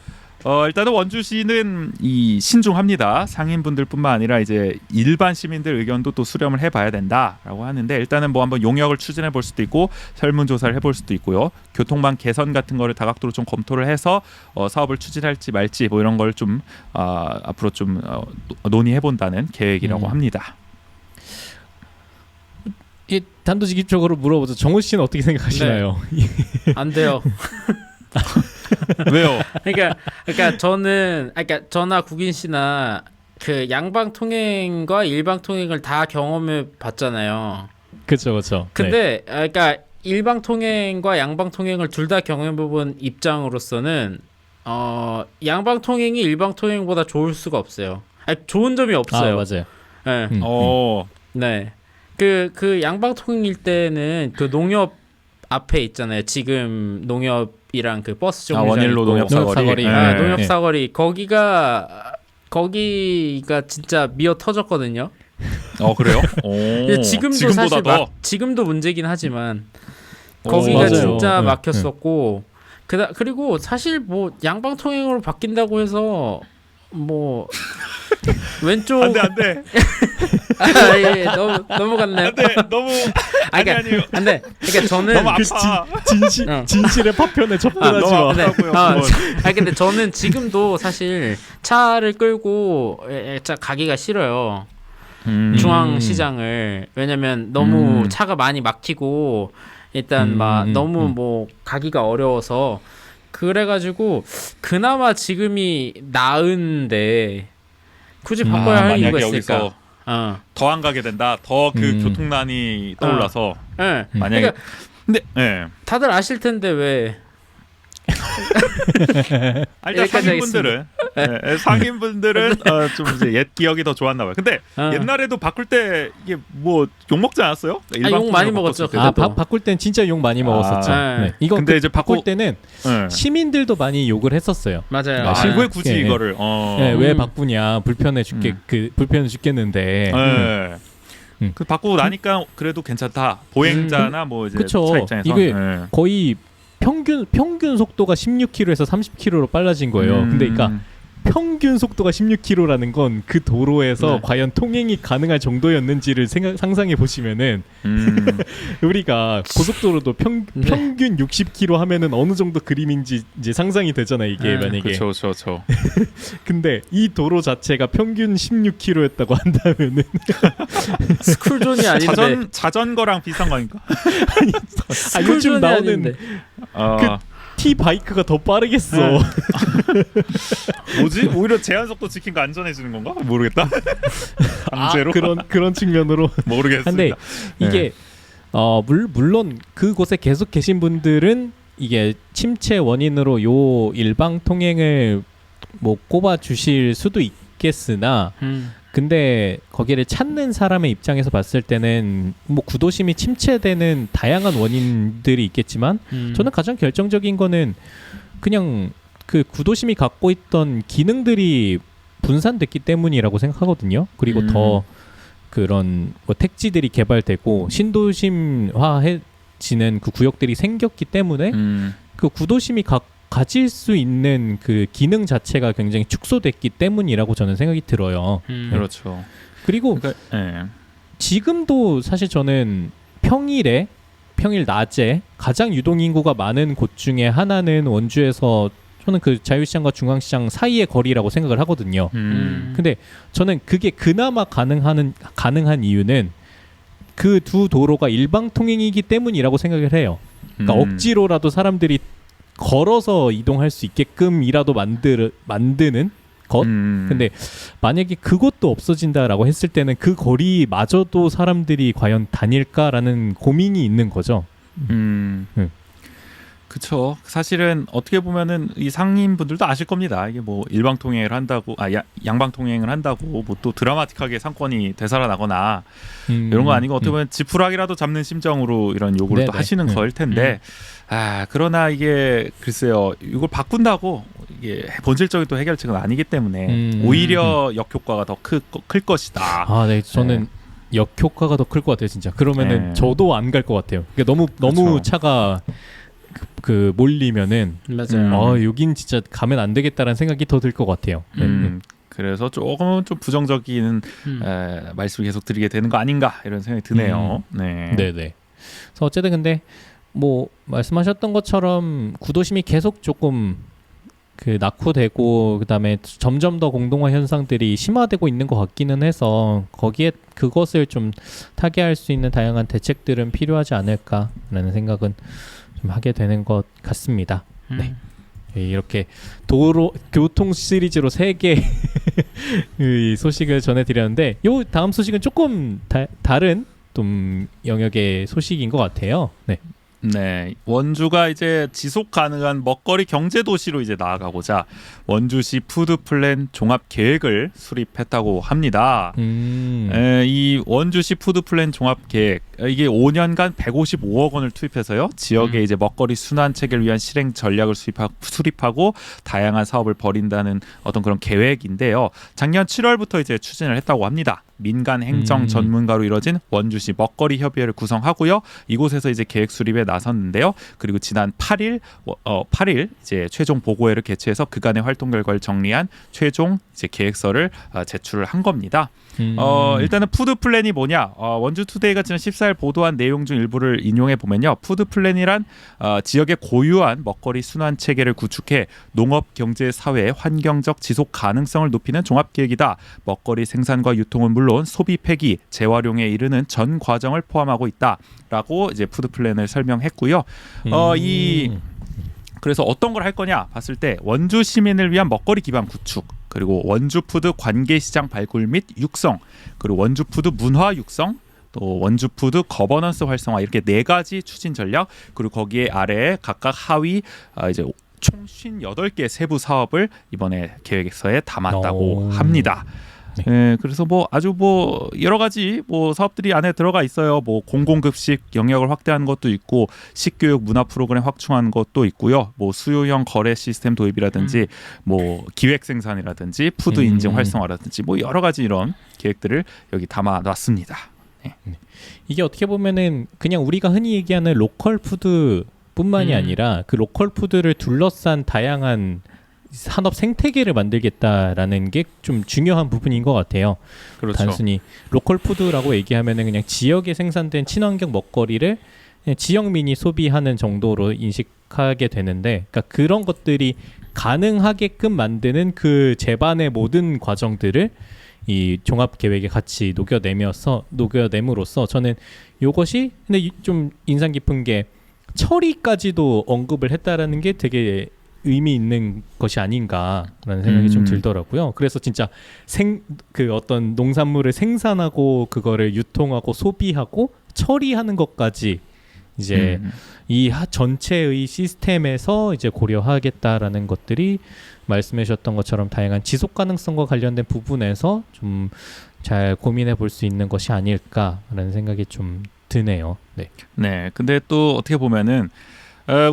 일단은 원주시는 이 신중합니다. 상인분들뿐만 아니라 이제 일반 시민들 의견도 또 수렴을 해봐야 된다라고 하는데 일단은 뭐 한번 용역을 추진해 볼 수도 있고 설문조사를 해볼 수도 있고요. 교통망 개선 같은 거를 다각도로 좀 검토를 해서 사업을 추진할지 말지 뭐 이런 걸 좀 앞으로 좀 논의해 본다는 계획이라고 합니다. 이 단도직입적으로 물어보죠. 정우 씨는 어떻게 생각하시나요? 안 돼요. 왜요? 그러니까 저나 국인 씨나 그 양방 통행과 일방 통행을 다 경험해 봤잖아요. 그렇죠. 근데 그러니까 일방 통행과 양방 통행을 둘 다 경험해 본 입장으로서는 양방 통행이 일방 통행보다 좋을 수가 없어요. 아니, 좋은 점이 없어요. 맞아요. 네. 네. 그 양방 통행일 때는 그 농협 앞에 있잖아요. 지금 농협이랑 그 버스 정류장 원일로 있고. 농협 사거리. 네. 농협 사거리 거기가 진짜 미어 터졌거든요. 그래요? 근데 지금도 지금보다 사실 더? 지금도 문제긴 하지만 오, 거기가 맞아요. 진짜 네. 막혔었고 그리고 사실 뭐 양방 통행으로 바뀐다고 해서 뭐 왼쪽 안돼 예, 넘어갔나요? 안돼 너무 그러니까 그러니까 저는 너무 아파. 진실의 파편에 접근하지 너무 마. 아프다고요. 근데 저는 지금도 사실 차를 끌고 가기가 싫어요. 중앙시장을 왜냐면 너무 차가 많이 막히고 일단 막 너무 뭐 가기가 어려워서 그래가지고 그나마 지금이 나은데 굳이 바꿔야 할 이유가 만약에 있을까? 여기서 더 안 가게 된다. 더 그 교통난이 떠올라서 네. 만약에 그러니까 근데 예. 다들 아실 텐데 왜? 일단 여기까지 상인분들은 상인분들은 좀 이제 옛 기억이 더 좋았나 봐요. 근데 옛날에도 바꿀 때 이게 뭐 욕 먹지 않았어요? 욕 많이 먹었죠. 바꿀 땐 진짜 욕 많이 먹었었죠. 네. 이거 근데 이제 바꿀 때는 네. 시민들도 많이 욕을 했었어요. 맞아요. 왜 굳이 이거를 왜 바꾸냐? 불편해 죽겠는데. 그 바꾸고 나니까 그래도 괜찮다. 보행자나 뭐 이제 그쵸. 차 입장에서 이게 거의 평균 속도가 16km에서 30km로 빨라진 거예요. 근데 그러니까 평균 속도가 16km라는 건 그 도로에서 과연 통행이 가능할 정도였는지를 상상해 보시면은 우리가 고속도로도 평균 60km 하면은 어느 정도 그림인지 이제 상상이 되잖아 이게 만약에. 그렇죠. 근데 이 도로 자체가 평균 16km였다고 한다면은 스쿨존이 아닌데. 자전거랑 비슷한 거 아닌가? 요즘 나오는 아닌데. T 바이크가 더 빠르겠어. 뭐지? 오히려 제한 속도 지킨 거 안전해지는 건가? 모르겠다. 강제로 그런 측면으로 모르겠습니다. 근데 이게 물론 그곳에 계속 계신 분들은 이게 침체 원인으로 요 일방 통행을 뭐 꼽아 주실 수도 있겠으나 근데 거기를 찾는 사람의 입장에서 봤을 때는 뭐 구도심이 침체되는 다양한 원인들이 있겠지만 저는 가장 결정적인 거는 그냥 그 구도심이 갖고 있던 기능들이 분산됐기 때문이라고 생각하거든요. 그리고 더 그런 뭐 택지들이 개발되고 신도심화해지는 그 구역들이 생겼기 때문에 그 구도심이 가질 수 있는 그 기능 자체가 굉장히 축소됐기 때문이라고 저는 생각이 들어요. 그렇죠. 그리고 지금도 사실 저는 평일 낮에 가장 유동인구가 많은 곳 중에 하나는 원주에서 저는 그 자유시장과 중앙시장 사이의 거리라고 생각을 하거든요. 근데 저는 그게 그나마 가능한 이유는 그 두 도로가 일방 통행이기 때문이라고 생각을 해요. 그러니까 억지로라도 사람들이 걸어서 이동할 수 있게끔이라도 만드는 것. 근데 만약에 그것도 없어진다라고 했을 때는 그 거리마저도 사람들이 과연 다닐까라는 고민이 있는 거죠. 그쵸. 사실은 어떻게 보면은 이 상인분들도 아실 겁니다. 이게 뭐 일방통행을 한다고, 양방통행을 한다고 뭐 또 드라마틱하게 상권이 되살아나거나 이런 거 아니고 어떻게 보면 지푸라기라도 잡는 심정으로 이런 요구를 또 네네. 하시는 거일 텐데, 그러나 이게 글쎄요, 이걸 바꾼다고 이게 본질적인 또 해결책은 아니기 때문에 오히려 역효과가 더 클 것이다. 네, 저는 역효과가 더 클 것 같아요, 진짜. 그러면은 네. 저도 안 갈 것 같아요. 그러니까 너무 그렇죠. 차가 그 몰리면은 맞아요. 여긴 진짜 가면 안 되겠다라는 생각이 더 들 것 같아요. 그래서 조금은 좀 부정적인 말씀을 계속 드리게 되는 거 아닌가 이런 생각이 드네요. 네. 네네. 그래서 어쨌든 근데 뭐 말씀하셨던 것처럼 구도심이 계속 조금 그 낙후되고 그다음에 점점 더 공동화 현상들이 심화되고 있는 것 같기는 해서 거기에 그것을 좀 타개할 수 있는 다양한 대책들은 필요하지 않을까라는 생각은 좀 하게 되는 것 같습니다. 네. 이렇게 도로 교통 시리즈로 3개 의 소식을 전해드렸는데 요 다음 소식은 조금 다른 좀 영역의 소식인 것 같아요. 네. 네, 원주가 이제 지속 가능한 먹거리 경제 도시로 이제 나아가고자 원주시 푸드 플랜 종합 계획을 수립했다고 합니다. 이 원주시 푸드 플랜 종합 계획 이게 5년간 155억 원을 투입해서요 지역의 이제 먹거리 순환 체계를 위한 실행 전략을 수립하고 다양한 사업을 벌인다는 어떤 그런 계획인데요. 작년 7월부터 이제 추진을 했다고 합니다. 민간 행정 전문가로 이뤄진 원주시 먹거리 협의회를 구성하고요. 이곳에서 이제 계획 수립에 나섰는데요. 그리고 지난 8일 이제 최종 보고회를 개최해서 그간의 활동 결과를 정리한 최종 이제 계획서를 제출을 한 겁니다. 일단은 푸드 플랜이 뭐냐? 원주 투데이가 지난 14일 보도한 내용 중 일부를 인용해 보면요. 푸드 플랜이란 지역의 고유한 먹거리 순환 체계를 구축해 농업, 경제, 사회, 환경적 지속 가능성을 높이는 종합 계획이다. 먹거리 생산과 유통은 물론 소비, 폐기, 재활용에 이르는 전 과정을 포함하고 있다라고 이제 푸드 플랜을 설명했고요. 그래서 어떤 걸 할 거냐 봤을 때 원주 시민을 위한 먹거리 기반 구축, 그리고 원주 푸드 관계 시장 발굴 및 육성, 그리고 원주 푸드 문화 육성, 또 원주 푸드 거버넌스 활성화, 이렇게 4가지 추진 전략, 그리고 거기에 아래에 각각 하위 이제 총 58개 세부 사업을 이번에 계획서에 담았다고 합니다. 네, 그래서 뭐 아주 뭐 여러 가지 뭐 사업들이 안에 들어가 있어요. 뭐 공공급식 영역을 확대하는 것도 있고, 식교육 문화 프로그램 확충하는 것도 있고요. 뭐 수요형 거래 시스템 도입이라든지, 뭐 기획 생산이라든지, 푸드 인증 활성화라든지, 뭐 여러 가지 이런 계획들을 여기 담아놨습니다. 네. 이게 어떻게 보면은 그냥 우리가 흔히 얘기하는 로컬 푸드뿐만이 아니라 그 로컬 푸드를 둘러싼 다양한 산업 생태계를 만들겠다라는 게 좀 중요한 부분인 것 같아요. 그렇죠. 단순히 로컬 푸드라고 얘기하면은 그냥 지역에 생산된 친환경 먹거리를 그냥 지역민이 소비하는 정도로 인식하게 되는데, 그러니까 그런 것들이 가능하게끔 만드는 그 제반의 모든 과정들을 이 종합 계획에 같이 녹여냄으로써 저는 이것이 근데 좀 인상 깊은 게 처리까지도 언급을 했다라는 게 되게 의미 있는 것이 아닌가라는 생각이 좀 들더라고요. 그래서 진짜 그 어떤 농산물을 생산하고 그거를 유통하고 소비하고 처리하는 것까지 이제 이 전체의 시스템에서 이제 고려하겠다라는 것들이 말씀해 주셨던 것처럼 다양한 지속 가능성과 관련된 부분에서 좀 잘 고민해 볼 수 있는 것이 아닐까라는 생각이 좀 드네요. 네. 네. 근데 또 어떻게 보면은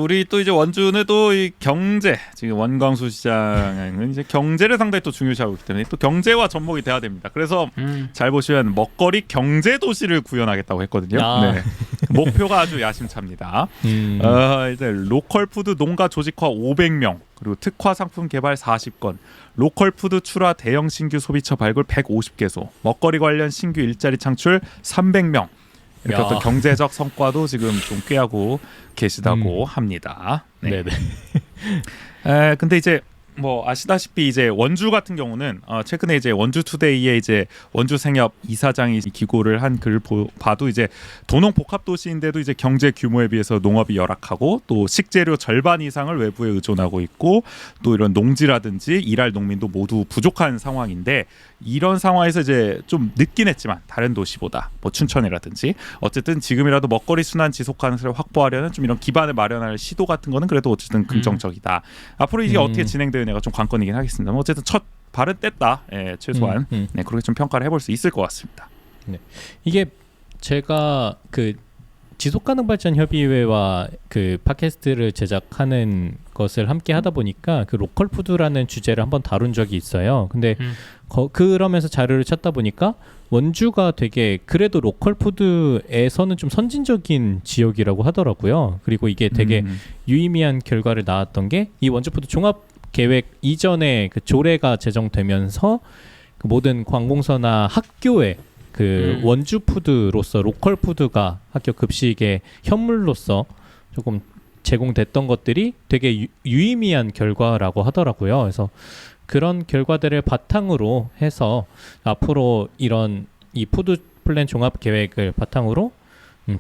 우리 또 이제 원주는 또 이 경제, 지금 원광수 시장은 이제 경제를 상당히 또 중요시하고 있기 때문에 또 경제와 접목이 돼야 됩니다. 그래서 잘 보시면 먹거리 경제 도시를 구현하겠다고 했거든요. 네. 목표가 아주 야심차입니다. 이제 로컬 푸드 농가 조직화 500명, 그리고 특화 상품 개발 40건, 로컬 푸드 출하 대형 신규 소비처 발굴 150개소, 먹거리 관련 신규 일자리 창출 300명. 이렇게 어떤 경제적 성과도 지금 좀 꾀하고 계시다고 합니다. 네. 네네. 근데 이제 뭐 아시다시피 이제 원주 같은 경우는 최근에 이제 원주 투데이에 이제 원주 생협 이사장이 기고를 한 글 봐도 이제 도농 복합 도시인데도 이제 경제 규모에 비해서 농업이 열악하고 또 식재료 절반 이상을 외부에 의존하고 있고 또 이런 농지라든지 일할 농민도 모두 부족한 상황인데 이런 상황에서 이제 좀 늦긴 했지만 다른 도시보다 뭐 춘천이라든지 어쨌든 지금이라도 먹거리 순환 지속 가능성을 확보하려는 좀 이런 기반을 마련할 시도 같은 거는 그래도 어쨌든 긍정적이다. 앞으로 이게 어떻게 진행되느냐가 좀 관건이긴 하겠습니다. 뭐 어쨌든 첫 발은 뗐다. 예, 최소한 네, 그렇게 좀 평가를 해볼 수 있을 것 같습니다. 네. 이게 제가 그 지속가능발전협의회와 그 팟캐스트를 제작하는 것을 함께 하다 보니까 그 로컬 푸드라는 주제를 한번 다룬 적이 있어요. 근데 그러면서 자료를 찾다 보니까 원주가 되게 그래도 로컬 푸드에서는 좀 선진적인 지역이라고 하더라고요. 그리고 이게 되게 유의미한 결과를 낳았던 게 이 원주푸드 종합계획 이전에 그 조례가 제정되면서 그 모든 관공서나 학교에 그 원주 푸드로서 로컬 푸드가 학교 급식의 현물로서 조금 제공됐던 것들이 되게 유의미한 결과라고 하더라고요. 그래서 그런 결과들을 바탕으로 해서 앞으로 이런 이 푸드 플랜 종합 계획을 바탕으로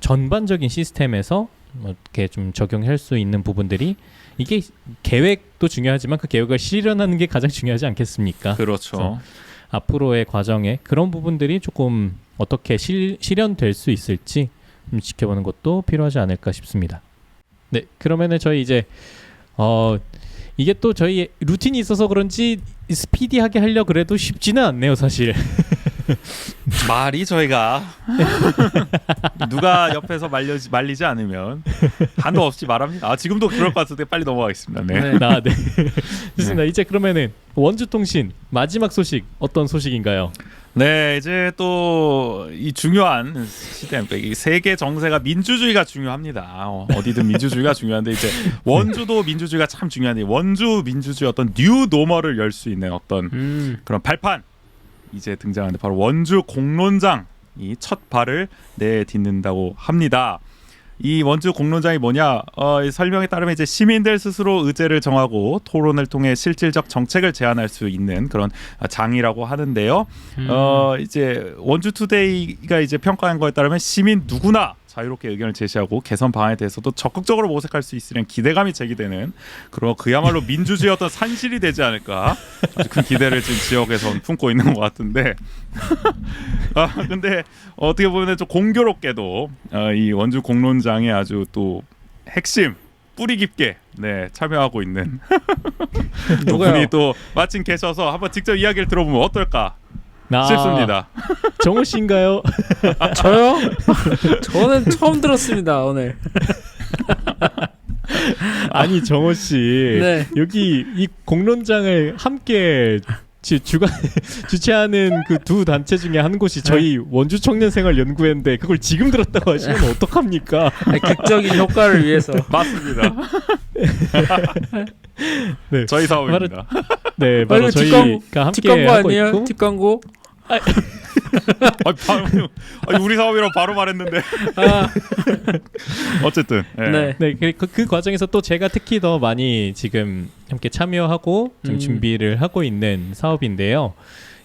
전반적인 시스템에서 이렇게 좀 적용할 수 있는 부분들이 이게 계획도 중요하지만 그 계획을 실현하는 게 가장 중요하지 않겠습니까? 그렇죠. 앞으로의 과정에 그런 부분들이 조금 어떻게 실현될 수 있을지 좀 지켜보는 것도 필요하지 않을까 싶습니다. 네, 그러면은 저희 이제 이게 또 저희 루틴이 있어서 그런지 스피디하게 하려 그래도 쉽지는 않네요, 사실. 말이 저희가 누가 옆에서 말리지 않으면 한도 없이 말합니다. 지금도 그럴 것 같은데 빨리 넘어가겠습니다. 네. 네. 좋습니다. 이제 그러면은 원주통신 마지막 소식 어떤 소식인가요? 네, 이제 또 이 중요한 시대입니다. 이 세계 정세가 민주주의가 중요합니다. 어디든 민주주의가 중요한데 이제 원주도 민주주의가 참 중요한데 원주 민주주의 어떤 뉴 노멀을 열 수 있는 어떤 그런 발판 이제 등장하는데 바로 원주 공론장이 첫 발을 내딛는다고 합니다. 이 원주 공론장이 뭐냐? 설명에 따르면 이제 시민들 스스로 의제를 정하고 토론을 통해 실질적 정책을 제안할 수 있는 그런 장이라고 하는데요. 이제 원주 투데이가 이제 평가한 거에 따르면 시민 누구나 자유롭게 의견을 제시하고 개선 방안에 대해서도 적극적으로 모색할 수 있으려는 기대감이 제기되는 그런 그야말로 민주주의 어떤 산실이 되지 않을까 아주 큰 기대를 지금 지역에서 품고 있는 것 같은데 근데 어떻게 보면 좀 공교롭게도 이 원주 공론장에 아주 또 핵심 뿌리 깊게 참여하고 있는 분이 또 마침 계셔서 한번 직접 이야기를 들어보면 어떨까 싶습니다. 정우 씨인가요? 저요? 저는 처음 들었습니다 오늘. 아니 정호 씨, 네. 여기 이 공론장을 함께 주최하는 그 두 단체 중에 한 곳이 저희 원주 청년생활연구회인데 그걸 지금 들었다고 하시면 어떡합니까? 극적인 효과를 위해서. 맞습니다. 네. 저희 사업입니다. 네, 바로 저희가 함께 뒷광고 하고 아니에요? 있고. 뒷광고? 우리 사업이라고 바로 말했는데. 어쨌든. 네, 그 과정에서 또 제가 특히 더 많이 지금 함께 참여하고 좀 준비를 하고 있는 사업인데요.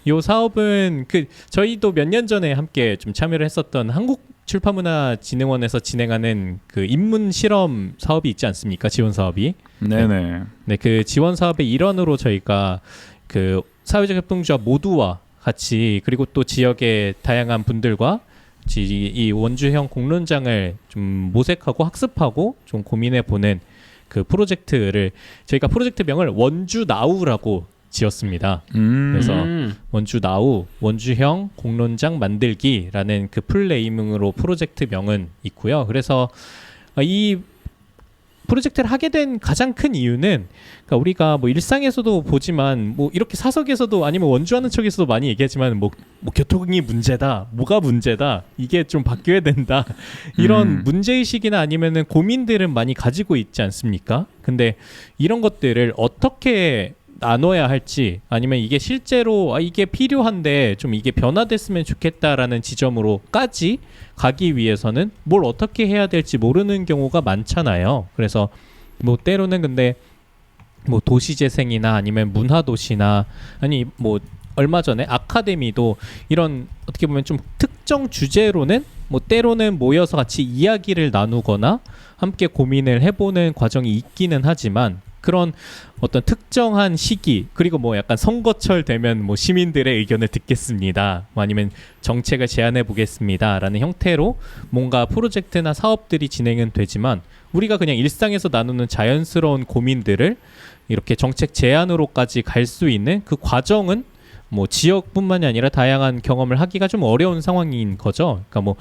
이 사업은 저희도 몇 년 전에 함께 좀 참여를 했었던 한국출판문화진흥원에서 진행하는 그 인문 실험 사업이 있지 않습니까? 지원 사업이. 네네. 네, 그 지원 사업의 일환으로 저희가 그 사회적 협동조합 모두와 같이 그리고 또 지역의 다양한 분들과 이 원주형 공론장을 좀 모색하고 학습하고 좀 고민해 보는 그 프로젝트를 저희가 프로젝트명을 원주나우라고 지었습니다. 그래서 원주나우, 원주형 공론장 만들기라는 그 풀네이밍으로 프로젝트명은 있고요. 그래서 이 프로젝트를 하게 된 가장 큰 이유는 그러니까 우리가 뭐 일상에서도 보지만 뭐 이렇게 사석에서도 아니면 원주하는 척에서도 많이 얘기하지만 뭐 교통이 문제다, 뭐가 문제다, 이게 좀 바뀌어야 된다 이런 문제의식이나 아니면은 고민들은 많이 가지고 있지 않습니까? 근데 이런 것들을 어떻게 나눠야 할지 아니면 이게 실제로 이게 필요한데 좀 이게 변화됐으면 좋겠다라는 지점으로까지 가기 위해서는 뭘 어떻게 해야 될지 모르는 경우가 많잖아요. 그래서 뭐 때로는 근데 뭐 도시재생이나 아니면 문화도시나 아니 뭐 얼마 전에 아카데미도 이런 어떻게 보면 좀 특정 주제로는 뭐 때로는 모여서 같이 이야기를 나누거나 함께 고민을 해보는 과정이 있기는 하지만 그런 어떤 특정한 시기 그리고 뭐 약간 선거철 되면 뭐 시민들의 의견을 듣겠습니다. 뭐 아니면 정책을 제안해 보겠습니다. 라는 형태로 뭔가 프로젝트나 사업들이 진행은 되지만 우리가 그냥 일상에서 나누는 자연스러운 고민들을 이렇게 정책 제안으로까지 갈 수 있는 그 과정은 뭐 지역뿐만이 아니라 다양한 경험을 하기가 좀 어려운 상황인 거죠. 그러니까 뭐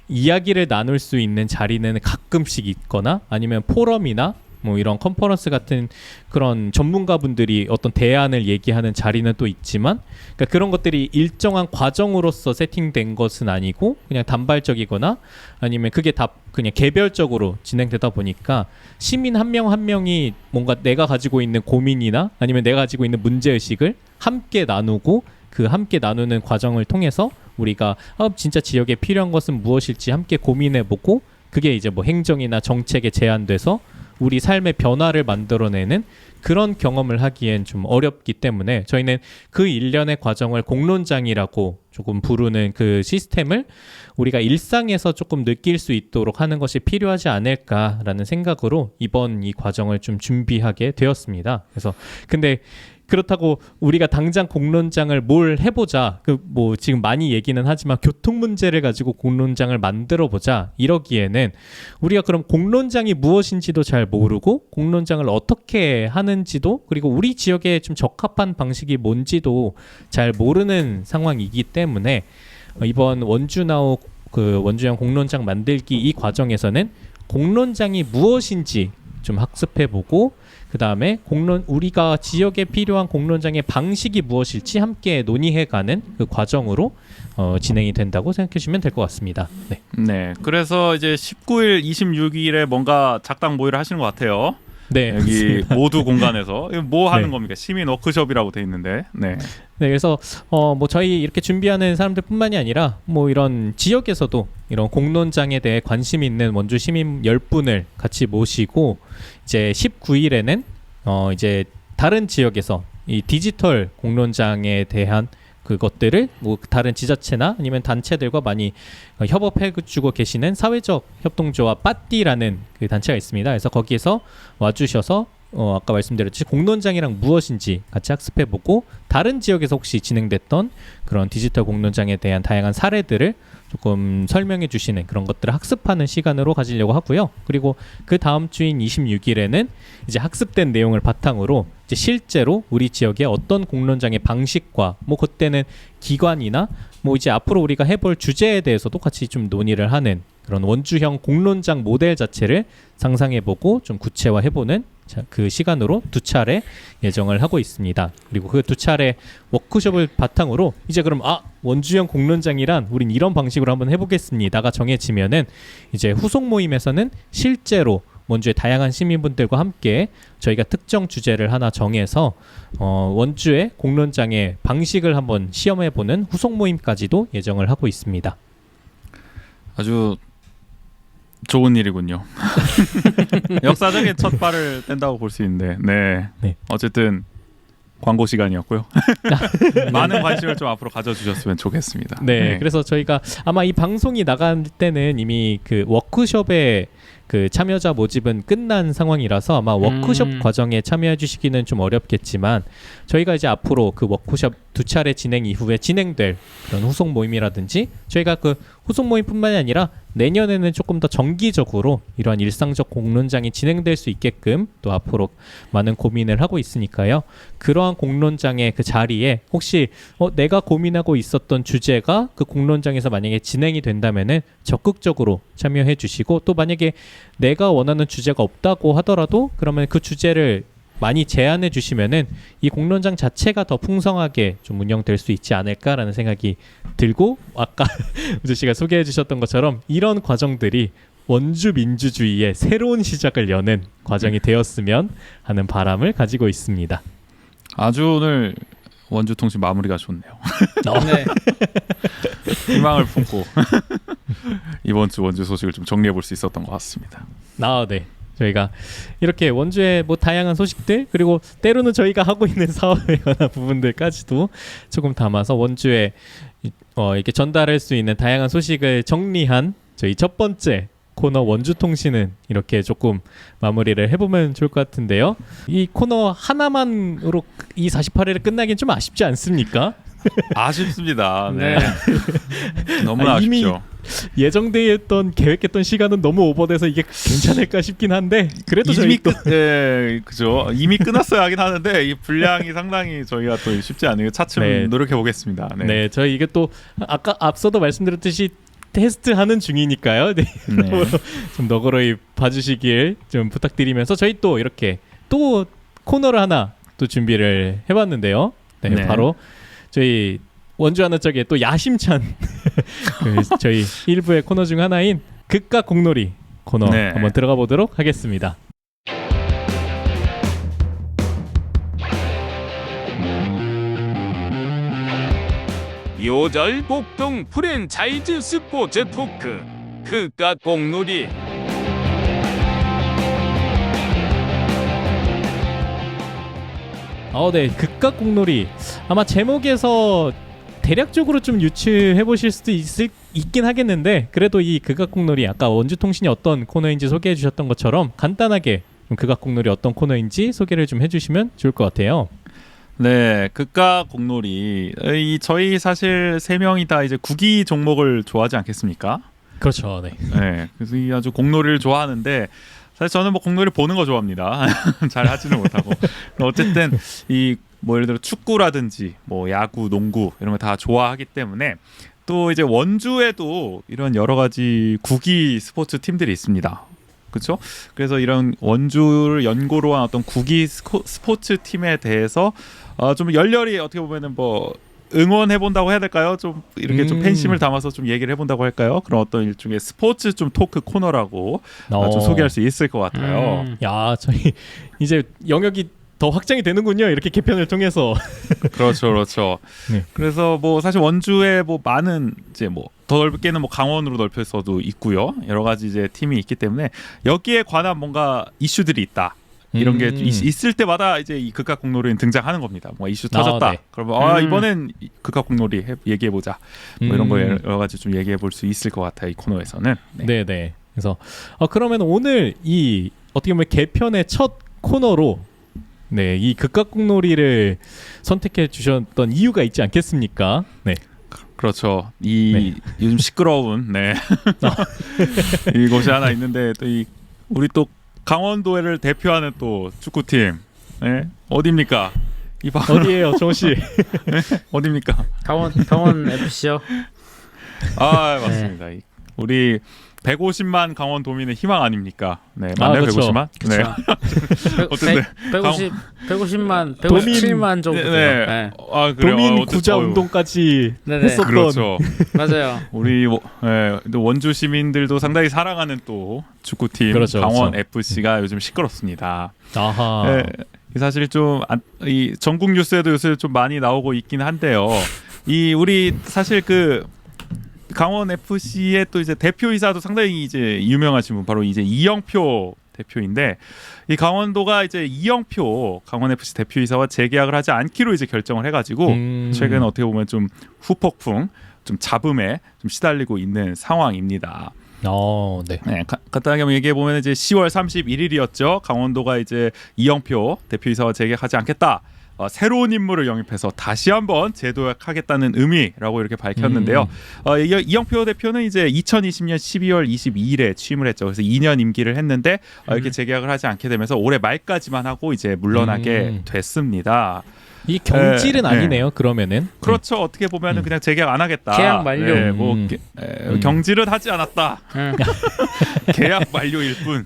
이야기를 나눌 수 있는 자리는 가끔씩 있거나 아니면 포럼이나 뭐 이런 컨퍼런스 같은 그런 전문가분들이 어떤 대안을 얘기하는 자리는 또 있지만 그러니까 그런 것들이 일정한 과정으로서 세팅된 것은 아니고 그냥 단발적이거나 아니면 그게 다 그냥 개별적으로 진행되다 보니까 시민 한 명 한 명이 뭔가 내가 가지고 있는 고민이나 아니면 내가 가지고 있는 문제의식을 함께 나누고 그 함께 나누는 과정을 통해서 우리가 진짜 지역에 필요한 것은 무엇일지 함께 고민해보고 그게 이제 뭐 행정이나 정책에 제안돼서 우리 삶의 변화를 만들어내는 그런 경험을 하기엔 좀 어렵기 때문에 저희는 그 일련의 과정을 공론장이라고 조금 부르는 그 시스템을 우리가 일상에서 조금 느낄 수 있도록 하는 것이 필요하지 않을까라는 생각으로 이번 이 과정을 좀 준비하게 되었습니다. 그래서 근데 그렇다고 우리가 당장 공론장을 뭘 해보자 그 뭐 지금 많이 얘기는 하지만 교통 문제를 가지고 공론장을 만들어 보자 이러기에는 우리가 그럼 공론장이 무엇인지도 잘 모르고 공론장을 어떻게 하는지도 그리고 우리 지역에 좀 적합한 방식이 뭔지도 잘 모르는 상황이기 때문에 이번 원주나우 그 원주형 공론장 만들기 이 과정에서는 공론장이 무엇인지 좀 학습해보고 그 다음에 우리가 지역에 필요한 공론장의 방식이 무엇일지 함께 논의해가는 그 과정으로 진행이 된다고 생각해주시면 될 것 같습니다. 네. 네. 그래서 이제 19일, 26일에 뭔가 작당 모의를 하시는 것 같아요. 네. 여기 모두 공간에서 뭐 하는 네. 겁니까? 시민 워크숍이라고 돼 있는데. 네. 네, 그래서 뭐 저희 이렇게 준비하는 사람들뿐만이 아니라 뭐 이런 지역에서도 이런 공론장에 대해 관심 있는 원주 시민 10분을 같이 모시고 이제 19일에는 이제 다른 지역에서 이 디지털 공론장에 대한 그것들을 뭐 다른 지자체나 아니면 단체들과 많이 협업해주고 계시는 사회적 협동조합 빠띠라는 그 단체가 있습니다. 그래서 거기에서 와주셔서 아까 말씀드렸듯이 공론장이랑 무엇인지 같이 학습해보고 다른 지역에서 혹시 진행됐던 그런 디지털 공론장에 대한 다양한 사례들을 조금 설명해 주시는 그런 것들을 학습하는 시간으로 가지려고 하고요. 그리고 그 다음 주인 26일에는 이제 학습된 내용을 바탕으로 이제 실제로 우리 지역의 어떤 공론장의 방식과 뭐 그때는 기관이나 뭐 이제 앞으로 우리가 해볼 주제에 대해서도 같이 좀 논의를 하는 그런 원주형 공론장 모델 자체를 상상해보고 좀 구체화해보는 그 시간으로 2차례 예정을 하고 있습니다. 그리고 그 2차례 워크숍을 바탕으로 이제 그럼 원주형 공론장이란 우린 이런 방식으로 한번 해보겠습니다가 정해지면은 이제 후속 모임에서는 실제로 원주의 다양한 시민분들과 함께 저희가 특정 주제를 하나 정해서 원주의 공론장의 방식을 한번 시험해보는 후속 모임까지도 예정을 하고 있습니다. 아주 좋은 일이군요. 역사적인 첫 발을 뗀다고 볼 수 있는데, 네. 어쨌든 광고 시간이었고요. 많은 관심을 좀 앞으로 가져주셨으면 좋겠습니다. 네, 그래서 저희가 아마 이 방송이 나갈 때는 이미 그 워크숍의 그 참여자 모집은 끝난 상황이라서 아마 워크숍 과정에 참여해 주시기는 좀 어렵겠지만 저희가 이제 앞으로 그 워크숍 2차례 진행 이후에 진행될 그런 후속 모임이라든지 저희가 그 후속 모임뿐만이 아니라 내년에는 조금 더 정기적으로 이러한 일상적 공론장이 진행될 수 있게끔 또 앞으로 많은 고민을 하고 있으니까요. 그러한 공론장의 그 자리에 혹시 내가 고민하고 있었던 주제가 그 공론장에서 만약에 진행이 된다면은 적극적으로 참여해 주시고 또 만약에 내가 원하는 주제가 없다고 하더라도 그러면 그 주제를 많이 제안해 주시면은 이 공론장 자체가 더 풍성하게 좀 운영될 수 있지 않을까라는 생각이 들고 아까 우주 씨가 소개해 주셨던 것처럼 이런 과정들이 원주 민주주의의 새로운 시작을 여는 과정이 되었으면 하는 바람을 가지고 있습니다. 아주 오늘 원주통신 마무리가 좋네요. 네. 희망을 품고 이번 주 원주 소식을 좀 정리해 볼 수 있었던 것 같습니다. 네. 저희가 이렇게 원주의 뭐 다양한 소식들 그리고 때로는 저희가 하고 있는 사업에 관한 부분들까지도 조금 담아서 원주에 이렇게 전달할 수 있는 다양한 소식을 정리한 저희 첫 번째 코너 원주통신은 이렇게 조금 마무리를 해보면 좋을 것 같은데요. 이 코너 하나만으로 이 48회를 끝나긴 좀 아쉽지 않습니까? 아쉽습니다. 네. 너무 이미 아쉽죠. 예정되었던 계획했던 시간은 너무 오버돼서 이게 괜찮을까 싶긴 한데 그래도 저희 또 그죠. 이미 끝났어야 하긴 하는데 이 분량이 상당히 저희가 또 쉽지 않으니까 차츰 네. 노력해 보겠습니다. 네. 네, 저희 이게 또 아까 앞서도 말씀드렸듯이 테스트하는 중이니까요. 네. 네. 좀 너그러이 봐주시길 좀 부탁드리면서 저희 또 이렇게 또 코너를 하나 또 준비를 해봤는데요. 네, 네. 바로 저희 원주하는 쪽에 또 야심찬 저희 1부의 코너 중 하나인 극과 공놀이 코너 네. 한번 들어가 보도록 하겠습니다. 요절 복동 프랜차이즈 스포츠 토크 극과 공놀이. 네, 극과 공놀이 아마 제목에서 대략적으로 좀 유추해 보실 수도 있긴 하겠는데 그래도 이 극과 공놀이 아까 원주통신이 어떤 코너인지 소개해 주셨던 것처럼 간단하게 극과 공놀이 어떤 코너인지 소개를 좀 해주시면 좋을 것 같아요. 네, 극과 공놀이 저희 사실 세 명이 다 이제 구기 종목을 좋아하지 않겠습니까? 그렇죠. 네. 네, 그래서 이 아주 공놀이를 좋아하는데 사실 저는 뭐 공놀이 보는 거 좋아합니다. 잘 하지는 못하고 어쨌든 이 뭐 예를 들어 축구라든지 뭐 야구, 농구 이런 거 다 좋아하기 때문에 또 이제 원주에도 이런 여러 가지 구기 스포츠 팀들이 있습니다. 그렇죠? 그래서 이런 원주를 연고로 한 어떤 구기 스포츠 팀에 대해서 좀 열렬히 어떻게 보면은 뭐 응원해 본다고 해야 될까요? 좀 이렇게 좀 팬심을 담아서 좀 얘기를 해본다고 할까요? 그런 어떤 일종의 스포츠 좀 토크 코너라고 좀 소개할 수 있을 것 같아요. 야, 저희 이제 영역이 더 확장이 되는군요. 이렇게 개편을 통해서. 그렇죠, 그렇죠. 네. 그래서 뭐 사실 원주에 뭐 많은 이제 뭐 더 넓게는 뭐 강원으로 넓혀서도 있고요. 여러 가지 이제 팀이 있기 때문에 여기에 관한 뭔가 이슈들이 있다. 이런 게 있을 때마다 이제 이 극과 공놀이는 등장하는 겁니다. 뭐 이슈 터졌다. 네. 그러면 이번엔 극과 공놀이 얘기해 보자. 뭐 이런 거 여러 가지 좀 얘기해 볼 수 있을 것 같아요. 이 코너에서는. 네, 네. 그래서 그러면 오늘 이 어떻게 보면 개편의 첫 코너로 네, 이 극과 공놀이를 선택해 주셨던 이유가 있지 않겠습니까? 네. 그렇죠. 이 요즘 시끄러운 이곳이 하나 있는데 또 이 우리 또 강원도를 대표하는 또 축구팀 어디입니까? 어디예요, 정우 씨? 어디입니까? 강원 FC요. 아 맞습니다. 우리 150만 강원도민의 희망 아닙니까? 네, 맞나요? 그렇죠. 150만? 네. 어쨌든 150만 157만 정도 돼요. 네. 아 그래요. 도민 어쨌든, 구자 운동까지 네네. 했었던 그렇죠. 맞아요. 우리 또 원주 시민들도 상당히 사랑하는 또 축구팀 그렇죠, 강원 그렇죠. FC가 요즘 시끄럽습니다. 아하. 네, 사실 좀 이 전국 뉴스에도 요새 좀 많이 나오고 있긴 한데요. 이 우리 사실 그 강원 FC의 또 이제 대표이사도 상당히 이제 유명하신 분 바로 이제 이영표 대표인데 이 강원도가 이제 이영표 강원 FC 대표이사와 재계약을 하지 않기로 이제 결정을 해가지고 최근 어떻게 보면 좀 후폭풍, 좀 잡음에 좀 시달리고 있는 상황입니다. 네. 네, 간단하게 한번 얘기해 보면 이제 10월 31일이었죠. 강원도가 이제 이영표 대표이사와 재계약하지 않겠다. 새로운 인물을 영입해서 다시 한번 재도약하겠다는 의미라고 이렇게 밝혔는데요. 이영표 대표는 이제 2020년 12월 22일에 취임을 했죠. 그래서 2년 임기를 했는데 이렇게 재계약을 하지 않게 되면서 올해 말까지만 하고 이제 물러나게 됐습니다. 이 경질은 아니네요. 그러면은 그렇죠. 어떻게 보면은 그냥 재계약 안 하겠다. 계약 만료. 네, 뭐 경질은 하지 않았다. 계약 만료일 뿐.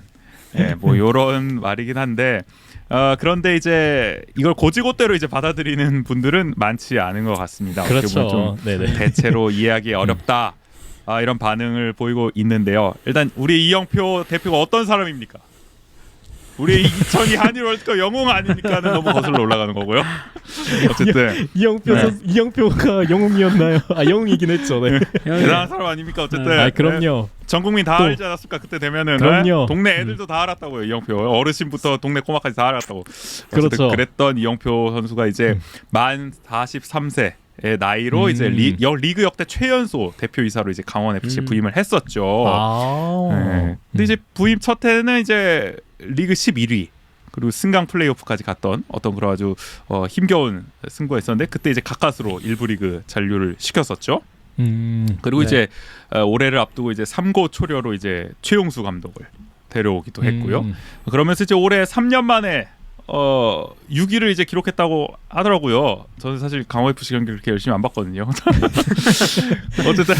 네, 뭐 이런 말이긴 한데. 그런데 이제 이걸 고지고대로 이제 받아들이는 분들은 많지 않은 것 같습니다. 그렇죠. 좀 네네. 대체로 이해하기 어렵다. 이런 반응을 보이고 있는데요. 일단 우리 이영표 대표가 어떤 사람입니까? 우리 2002 한일 월드컵 영웅 아닙니까는 너무 거슬러 올라가는 거고요. 어쨌든 이영표가 영웅이었나요? 아 영웅이긴 했죠. 네. 대단한 사람 아닙니까? 어쨌든 아 그럼요. 전 국민 다 또. 알지 않았습니까? 그때 되면은 그럼요. 동네 애들도 다 알았다고요. 이영표 어르신부터 동네 꼬마까지 다 알았다고. 그렇죠. 그랬던 이영표 선수가 이제 만 43세 의 나이로 이제 리그 역대 최연소 대표이사로 이제 강원 FC에 부임을 했었죠. 아. 네. 근데 이제 부임 첫 해는 이제 리그 11위 그리고 승강 플레이오프까지 갔던 어떤 그런 아주 힘겨운 승부가 있었는데 그때 이제 가까스로 일부 리그 잔류를 시켰었죠. 그리고 네. 이제 올해를 앞두고 이제 3고 초려로 이제 최용수 감독을 데려오기도 했고요. 그러면서 이제 올해 3년 만에 6위를 이제 기록했다고 하더라고요. 저는 사실 강원 FC 경기 그렇게 열심히 안 봤거든요. 어쨌든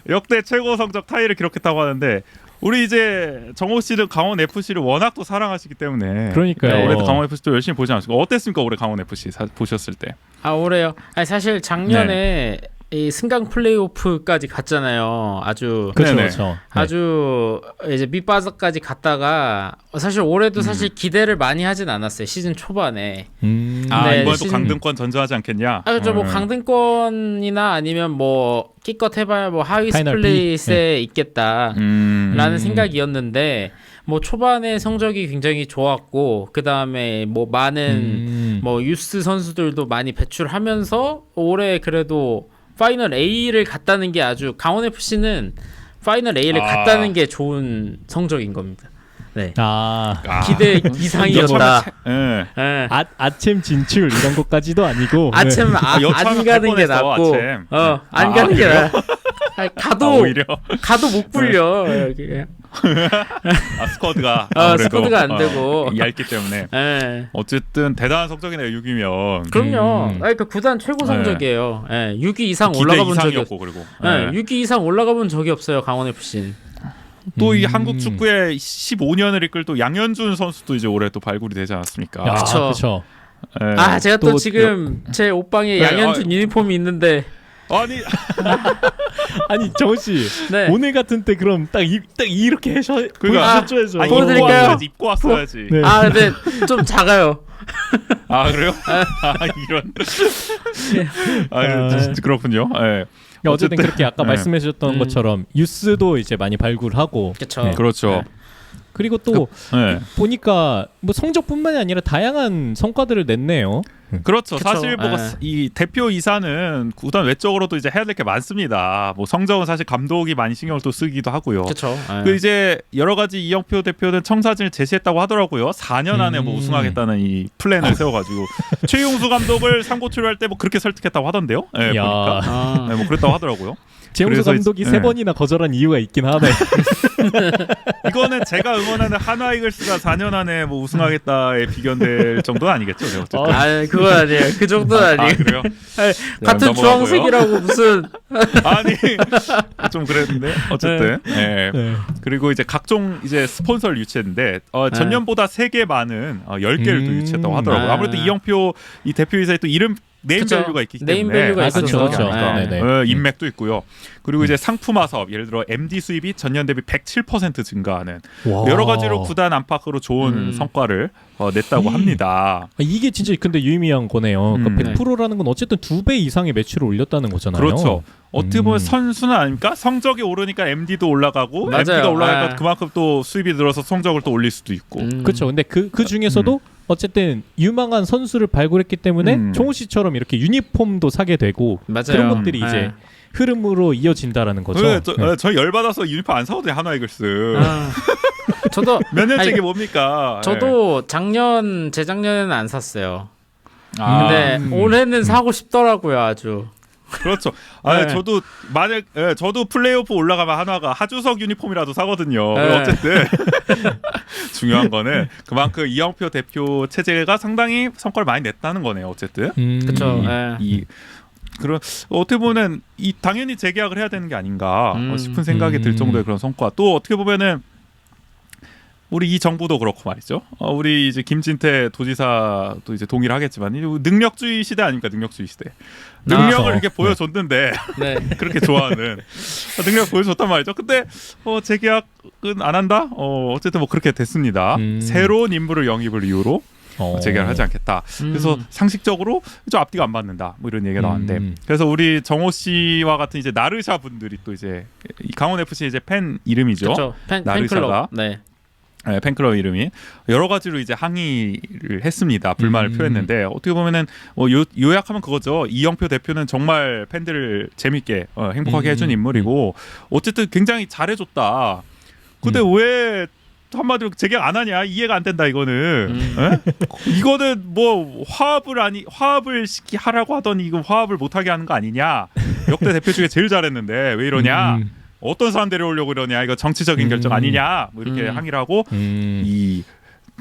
역대 최고 성적 타이를 기록했다고 하는데 우리 이제 정호 씨는 강원 FC를 워낙 또 사랑하시기 때문에 그러니까요. 올해도 강원 FC도 열심히 보지 않았습니까? 어땠습니까? 올해 강원 FC 보셨을 때? 아 올해요. 아니 사실 작년에 이 승강 플레이오프까지 갔잖아요. 아주 그렇죠. 네네. 그렇죠. 아주 이제 밑바닥까지 갔다가 사실 올해도 사실 기대를 많이 하진 않았어요. 시즌 초반에. 아 네, 이번에도 시즌- 강등권 전전하지 않겠냐? 아 그렇죠. 뭐 강등권이나 아니면 뭐 기껏 해봐야 뭐 하위 파이널 스플릿에 있겠다라는 라는 생각이었는데 뭐 초반에 성적이 굉장히 좋았고 그 다음에 뭐 많은 뭐 유스 선수들도 많이 배출하면서 올해 그래도 파이널 A를 갔다는 게 아주 강원 FC는 파이널 A를 갔다는 게 좋은 성적인 겁니다. 네. 기대 이상이었다. 예. 예. 아챔 진출 이런 것까지도 아니고 아침 안 여차하면 가는 게 갈 뻔했어, 낫고 아침. 안 가는 게 나아. 아니, 오히려 가도 못 불려 여기. 스쿼드가 아무래도, 스쿼드가 안 되고. 얇기 때문에 예. 어쨌든 대단한 성적이네요. 6위면 그럼요. 아니 그 구단 최고 네. 성적이에요. 예. 6위 이상 기대 올라가 본 적이 이상이었고 그리고 예. 6위 이상 올라가 본 적이 없어요. 강원 FC. 또 이 한국 축구의 15년을 이끌 또 양현준 선수도 이제 올해 또 발굴이 되지 않았습니까? 그쵸. 그렇죠. 예. 아 제가 또 또 지금 제 옷방에 네, 양현준 유니폼이 있는데 아니 아니 정우 씨 네. 오늘 같은 때 그럼 딱 이렇게 그러니까- 보여줘야죠. 입고 보여드릴까요? 왔어야지. 입고 왔어야지. 네. 아 근데 좀 작아요. 아 그래요? 아 이런. 진짜 그렇군요. 예. 어쨌든 그렇게 아까 네. 말씀해주셨던 것처럼 유스도 이제 많이 발굴하고 그렇죠. 그렇죠. 그리고 또 네. 보니까 뭐 성적뿐만이 아니라 다양한 성과들을 냈네요. 그렇죠. 그쵸. 사실 뭐 이 대표 이사는 구단 외적으로도 이제 해야 될 게 많습니다. 뭐 성적은 사실 감독이 많이 신경을 또 쓰기도 하고요. 그렇죠. 그 이제 여러 가지 이영표 대표는 청사진을 제시했다고 하더라고요. 4년 안에 뭐 우승하겠다는 이 플랜을 세워가지고 최용수 감독을 상고초려할 때 뭐 그렇게 설득했다고 하던데요. 네, 야. 보니까 네, 뭐 그랬다고 하더라고요. 제용수 그래서 감독이 이제- 세 네. 번이나 거절한 이유가 있긴 하네. 이거는 제가 응원하는 한화 이글스가 4년 안에 뭐 우승하겠다에 비견될 정도는 아니겠죠. 네, 어쨌든. 아 그건 아니에요. 그 정도는 아 아니에요. 그래요? 같은 넘어가고요. 주황색이라고 무슨 아니 좀 그랬는데 어쨌든 예. 네. 그리고 이제 각종 이제 스폰서를 유치했는데 전년보다 3개 많은 10개를 또 유치했다고 하더라고요. 아. 아무래도 이영표 이 대표이사의 또 이름 네임 그쵸. 밸류가 있기 네임 때문에 밸류가 있어서. 그쵸. 네. 네네. 인맥도 있고요. 그리고 이제 상품화 사업 예를 들어 MD 수입이 전년 대비 107% 증가하는 와. 여러 가지로 구단 안팎으로 좋은 성과를 냈다고 합니다. 이게 진짜 근데 유의미한 거네요. 그러니까 100%라는 건 어쨌든 2배 이상의 매출을 올렸다는 거잖아요. 그렇죠. 어떻게 보면 선수는 아닙니까? 성적이 오르니까 MD도 올라가고 맞아요. MD가 올라가니까 아. 그만큼 또 수입이 늘어서 성적을 또 올릴 수도 있고. 그렇죠. 근데 그 중에서도 어쨌든 유망한 선수를 발굴했기 때문에 종우 씨처럼 이렇게 유니폼도 사게 되고 맞아요. 그런 것들이 이제 네. 흐름으로 이어진다라는 거죠. 저 열받아서 유니폼 안 사거든요. 한화 이글스. 저도 몇 년째 아니, 이게 뭡니까? 저도 재작년에는 안 샀어요. 아, 근데 올해는 사고 싶더라고요, 아주. 그렇죠. 네. 저도 만약 저도 플레이오프 올라가면 한화가 하주석 유니폼이라도 사거든요. 네. 어쨌든 중요한 거는 그만큼 이영표 대표 체제가 상당히 성과를 많이 냈다는 거네요. 어쨌든. 그렇죠. 그런 어떻게 보면 이 당연히 재계약을 해야 되는 게 아닌가 싶은 생각이 들 정도의 그런 성과. 또 어떻게 보면은 우리 이 정부도 그렇고 말이죠. 우리 이제 김진태 도지사도 이제 동의를 하겠지만 능력주의 시대 아닙니까? 능력주의 시대. 능력을 이렇게 보여줬는데 네. 그렇게 좋아하는 능력 보여줬단 말이죠. 근데 재계약은 안 한다. 어쨌든 뭐 그렇게 됐습니다. 새로운 인물을 영입을 이유로 재계약을 하지 않겠다. 그래서 상식적으로 좀 앞뒤가 안 맞는다. 뭐 이런 얘기가 나왔는데 그래서 우리 정호 씨와 같은 이제 나르샤 분들이 또 이제 강원 FC 이제 팬 이름이죠. 그렇죠. 나르샤가 네. 네, 팬클럽 이름이 여러 가지로 이제 항의를 했습니다. 불만을 표했는데 어떻게 보면은 요약하면 그거죠. 이영표 대표는 정말 팬들을 재밌게 행복하게 해준 인물이고 어쨌든 굉장히 잘해줬다. 근데 왜 한마디로 재계약 안 하냐? 이해가 안 된다 이거는. 이거는 뭐 화합을 하라고 하더니 이거 화합을 못하게 하는 거 아니냐? 역대 대표 중에 제일 잘했는데 왜 이러냐? 어떤 사람 데려오려고 그러냐? 이거 정치적인 결정 아니냐? 뭐 이렇게 항의를 하고 이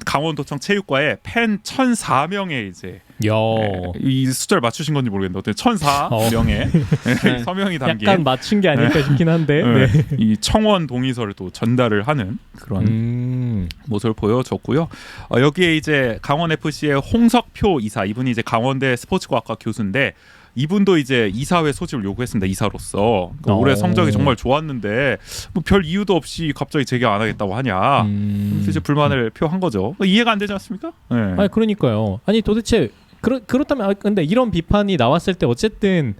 강원도청 체육과에 팬 1,004명의 이제 이 숫자를 맞추신 건지 모르겠는데 어떤 1,004명의 서명이 담긴 약간 맞춘 게 아닐까 싶긴 한데 이 청원 동의서를 또 전달을 하는 그런 모습을 보여줬고요. 여기에 이제 강원 FC의 홍석표 이사 이분이 이제 강원대 스포츠과학과 교수인데 이분도 이제 이사회 소집을 요구했습니다. 이사로서 올해 성적이 정말 좋았는데 뭐 별 이유도 없이 갑자기 재계약 안 하겠다고 하냐. 그래서 이제 불만을 표한 거죠. 이해가 안 되지 않습니까? 네. 아니 그러니까요. 아니 도대체 그렇다면 근데 이런 비판이 나왔을 때 어쨌든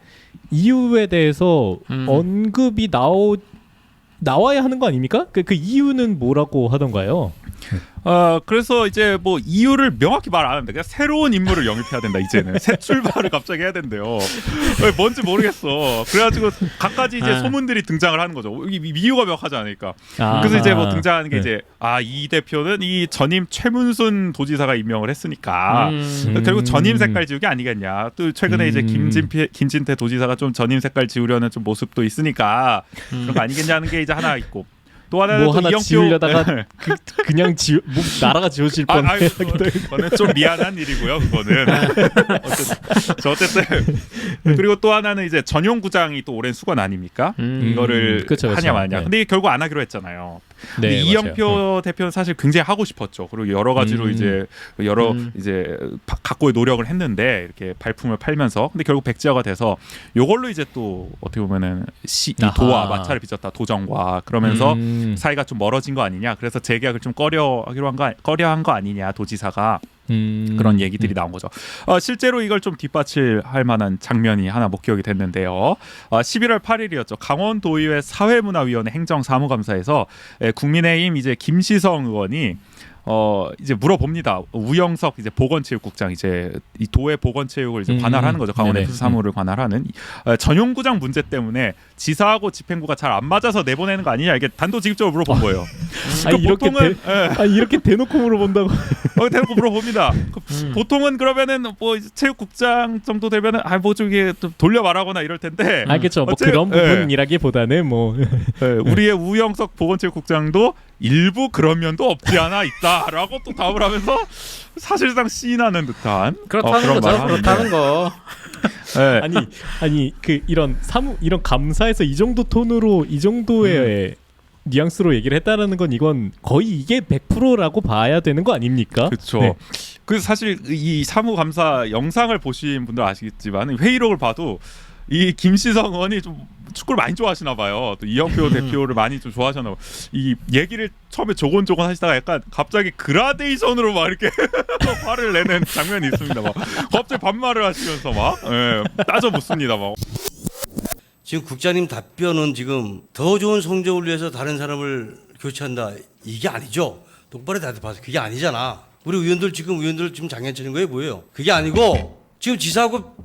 이유에 대해서 언급이 나와야 하는 거 아닙니까? 그 이유는 뭐라고 하던가요? 그래서 이제 뭐 이유를 명확히 말 안 합니다. 그냥 새로운 인물을 영입해야 된다 이제는 새 출발을 갑자기 해야 된대요. 왜 뭔지 모르겠어. 그래가지고 각가지 이제 소문들이 등장을 하는 거죠. 이유가 명확하지 않으니까. 그래서 이제 뭐 등장하는 게 이제 이 대표는 이 전임 최문순 도지사가 임명을 했으니까 결국 전임 색깔 지우기 아니겠냐. 또 최근에 이제 김진태 도지사가 좀 전임 색깔 지우려는 좀 모습도 있으니까 그런 거 아니겠냐는 게 이제 하나 있고. 또 하나는 뭐 또 하나 이영표 지우려다가 그냥 나라가 지워질 뻔해. 그거는 좀 미안한 일이고요. 그거는 어쨌든 그리고 또 하나는 이제 전용구장이 또 오랜 수건 아닙니까? 이거를 그쵸. 하냐 마냐. 네. 근데 이게 결국 안 하기로 했잖아요. 네, 이영표 대표는 사실 굉장히 하고 싶었죠. 그리고 여러 가지로 이제 이제 각고의 노력을 했는데 이렇게 발품을 팔면서 근데 결국 백지화가 돼서 요걸로 이제 또 어떻게 보면은 이 도와 마찰을 빚었다 도정과 그러면서 사이가 좀 멀어진 거 아니냐. 그래서 재계약을 좀 꺼려한 거 아니냐 도지사가. 그런 얘기들이 나온 거죠. 실제로 이걸 좀 뒷받침할 만한 장면이 하나 목격이 됐는데요. 11월 8일이었죠. 강원도의회 사회문화위원회 행정사무감사에서 국민의힘 이제 김시성 의원이 이제 물어봅니다. 우영석 이제 보건체육국장 이제 이 도의 보건체육을 이제 관할하는 거죠. 강원 FC 사무를 관할하는 전용구장 문제 때문에 지사하고 집행부가 잘 안 맞아서 내보내는 거 아니냐 이게 단도직입적으로 물어본 거예요. 이렇게 대놓고 물어본다고? 대놓고 물어봅니다. 보통은 그러면은 뭐 체육국장 정도 되면은 뭐 저기 돌려 말하거나 이럴 텐데. 알겠죠. 뭐 그런 부분이라기보다는 뭐 우리의 우영석 보건체육국장도 일부 그런 면도 없지 않아 있다라고 또 답을 하면서 사실상 시인하는 듯한 그렇다는 거죠. 그렇다는 거. 네. 아니 이런 감사에서 이 정도 톤으로 이 정도의 뉘앙스로 얘기를 했다라는 건 이건 거의 이게 100%라고 봐야 되는 거 아닙니까? 그렇죠. 네. 그래서 사실 이 사무감사 영상을 보신 분들 아시겠지만 회의록을 봐도 이 김시성 의원이 좀 축구를 많이 좋아하시나 봐요. 또 이영표 대표를 많이 좀 좋아하셨나 봐요. 이 얘기를 처음에 조곤조곤 하시다가 약간 갑자기 그라데이션으로 막 이렇게 화를 내는 장면이 있습니다. 막 갑자기 반말을 하시면서 막 따져 묻습니다. 막. 지금 국장님 답변은 지금 더 좋은 성적을 위해서 다른 사람을 교체한다 이게 아니죠. 똑바로 대답하세요. 그게 아니잖아. 우리 의원들 지금 장난치는 거예요, 뭐예요? 그게 아니고 지금 지사하고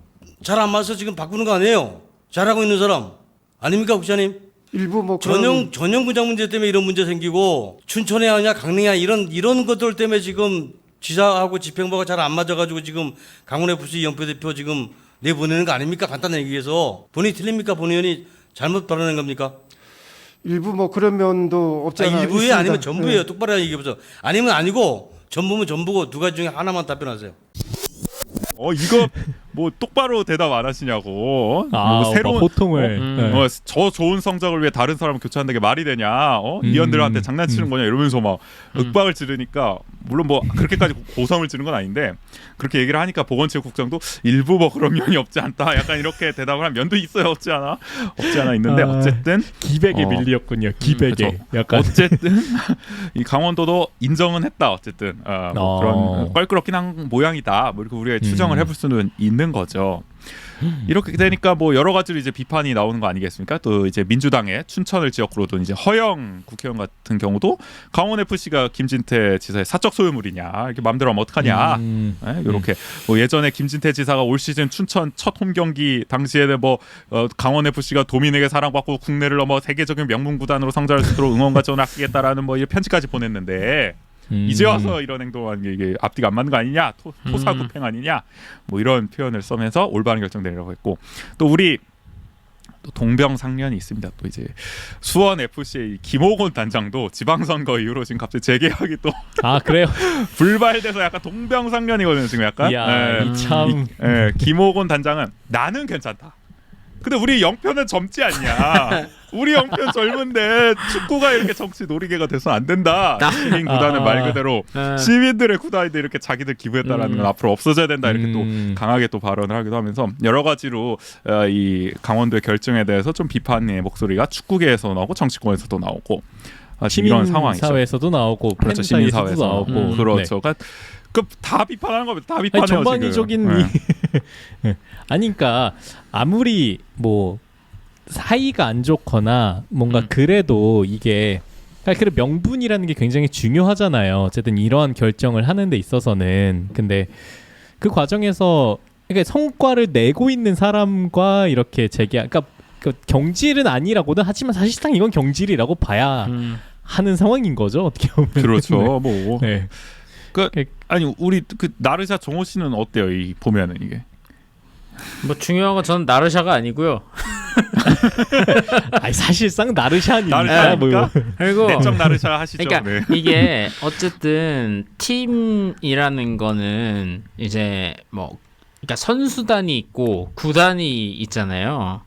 잘 안 맞아서 지금 바꾸는 거 아니에요. 잘하고 있는 사람 아닙니까, 국장님? 일부 뭐 전용구장 문제 때문에 이런 문제 생기고 춘천에 하냐 강릉에 하냐 이런 것들 때문에 지금 지사하고 집행부가 잘 안 맞아가지고 지금 강원 FC 영표 대표 지금 내보내는 거 아닙니까? 간단하게 얘기해서 본인이 틀립니까? 본 의원이 잘못 발언한 겁니까? 일부 뭐 그런 면도 없지 않아 일부에 있습니다. 아니면 전부예요. 네. 똑바로 얘기해보세요. 아니면 아니고 전부면 전부고 두 가지 중에 하나만 답변하세요. 이거 뭐 똑바로 대답 안 하시냐고. 아, 뭐 새로운 호통을. 네. 저 좋은 성적을 위해 다른 사람을 교체한다는 게 말이 되냐? 위원들한테 장난치는 거냐? 이러면서 막 윽박을 지르니까 물론 뭐 그렇게까지 고성을 지른 건 아닌데 그렇게 얘기를 하니까 보건체육국장도 일부 뭐 그런 면이 없지 않다. 약간 이렇게 대답을 한 면도 있어요. 없지 않아 있는데 어쨌든 기백에 밀렸군요. 기백에. 그쵸. 약간 어쨌든 이 강원도도 인정은 했다. 어쨌든 뭐 그런 껄끄럽긴 한 모양이다. 뭐 이렇게 우리가 추정을 해볼 수는 있는 거죠. 이렇게 되니까 뭐 여러 가지로 이제 비판이 나오는 거 아니겠습니까? 또 이제 민주당의 춘천을 지역구로 둔 이제 허영 국회의원 같은 경우도 강원 FC가 김진태 지사의 사적 소유물이냐 이렇게 마음대로 하면 어떡하냐 이렇게 뭐 예전에 김진태 지사가 올 시즌 춘천 첫 홈 경기 당시에는 뭐 강원 FC가 도민에게 사랑받고 국내를 넘어 세계적인 명문 구단으로 성장할 수 있도록 응원과 지원을 아끼겠다라는 뭐 이런 편지까지 보냈는데. 이제 와서 이런 행동한 게 이게 앞뒤가 안 맞는 거 아니냐, 토사구팽 아니냐, 뭐 이런 표현을 쓰면서 올바른 결정 내리라고 했고 또 우리 또 동병상련이 있습니다. 또 이제 수원 FC의 김호곤 단장도 지방선거 이후로 지금 갑자기 재계약이 또 그래요? 불발돼서 약간 동병상련이거든요 지금 약간. 이야, 참. 김호곤 단장은 나는 괜찮다. 근데 우리 영표는 젊지 않냐? 우리 영표는 젊은데 축구가 이렇게 정치 놀이개가 돼서는 안 된다. 시민 구단은 말 그대로 시민들의 구단인데 이렇게 자기들 기부했다라는 건 앞으로 없어져야 된다. 이렇게 또 강하게 또 발언을 하기도 하면서 여러 가지로 이 강원도의 결정에 대해서 좀 비판의 목소리가 축구계에서 나오고 정치권에서도 나오고 이런 상황이죠. 시민사회에서도 나오고 그렇죠. 시민사회에서도 나오고 그렇죠. 네. 다 비판하는 겁니다. 다 비판해요. 전반적인 아니 그러니까 아무리 뭐 사이가 안 좋거나 뭔가 그래도 이게 그래 명분이라는 게 굉장히 중요하잖아요. 어쨌든 이러한 결정을 하는 데 있어서는. 근데 그 과정에서 그러니까 성과를 내고 있는 사람과 이렇게 그러니까 경질은 아니라고는 하지만 사실상 이건 경질이라고 봐야 하는 상황인 거죠. 어떻게 보면. 그렇죠. 뭐. 네. 아니 우리 그 나르샤 정호 씨는 어때요? 이 보면은 이게. 뭐 중요한 건 저는 나르샤가 아니고요. 아니 사실상 나르샤니까. 나르샤니까. 그리고 내적 나르샤 하시죠. 그러니까 네. 이게 어쨌든 팀이라는 거는 이제 뭐 그러니까 선수단이 있고 구단이 있잖아요.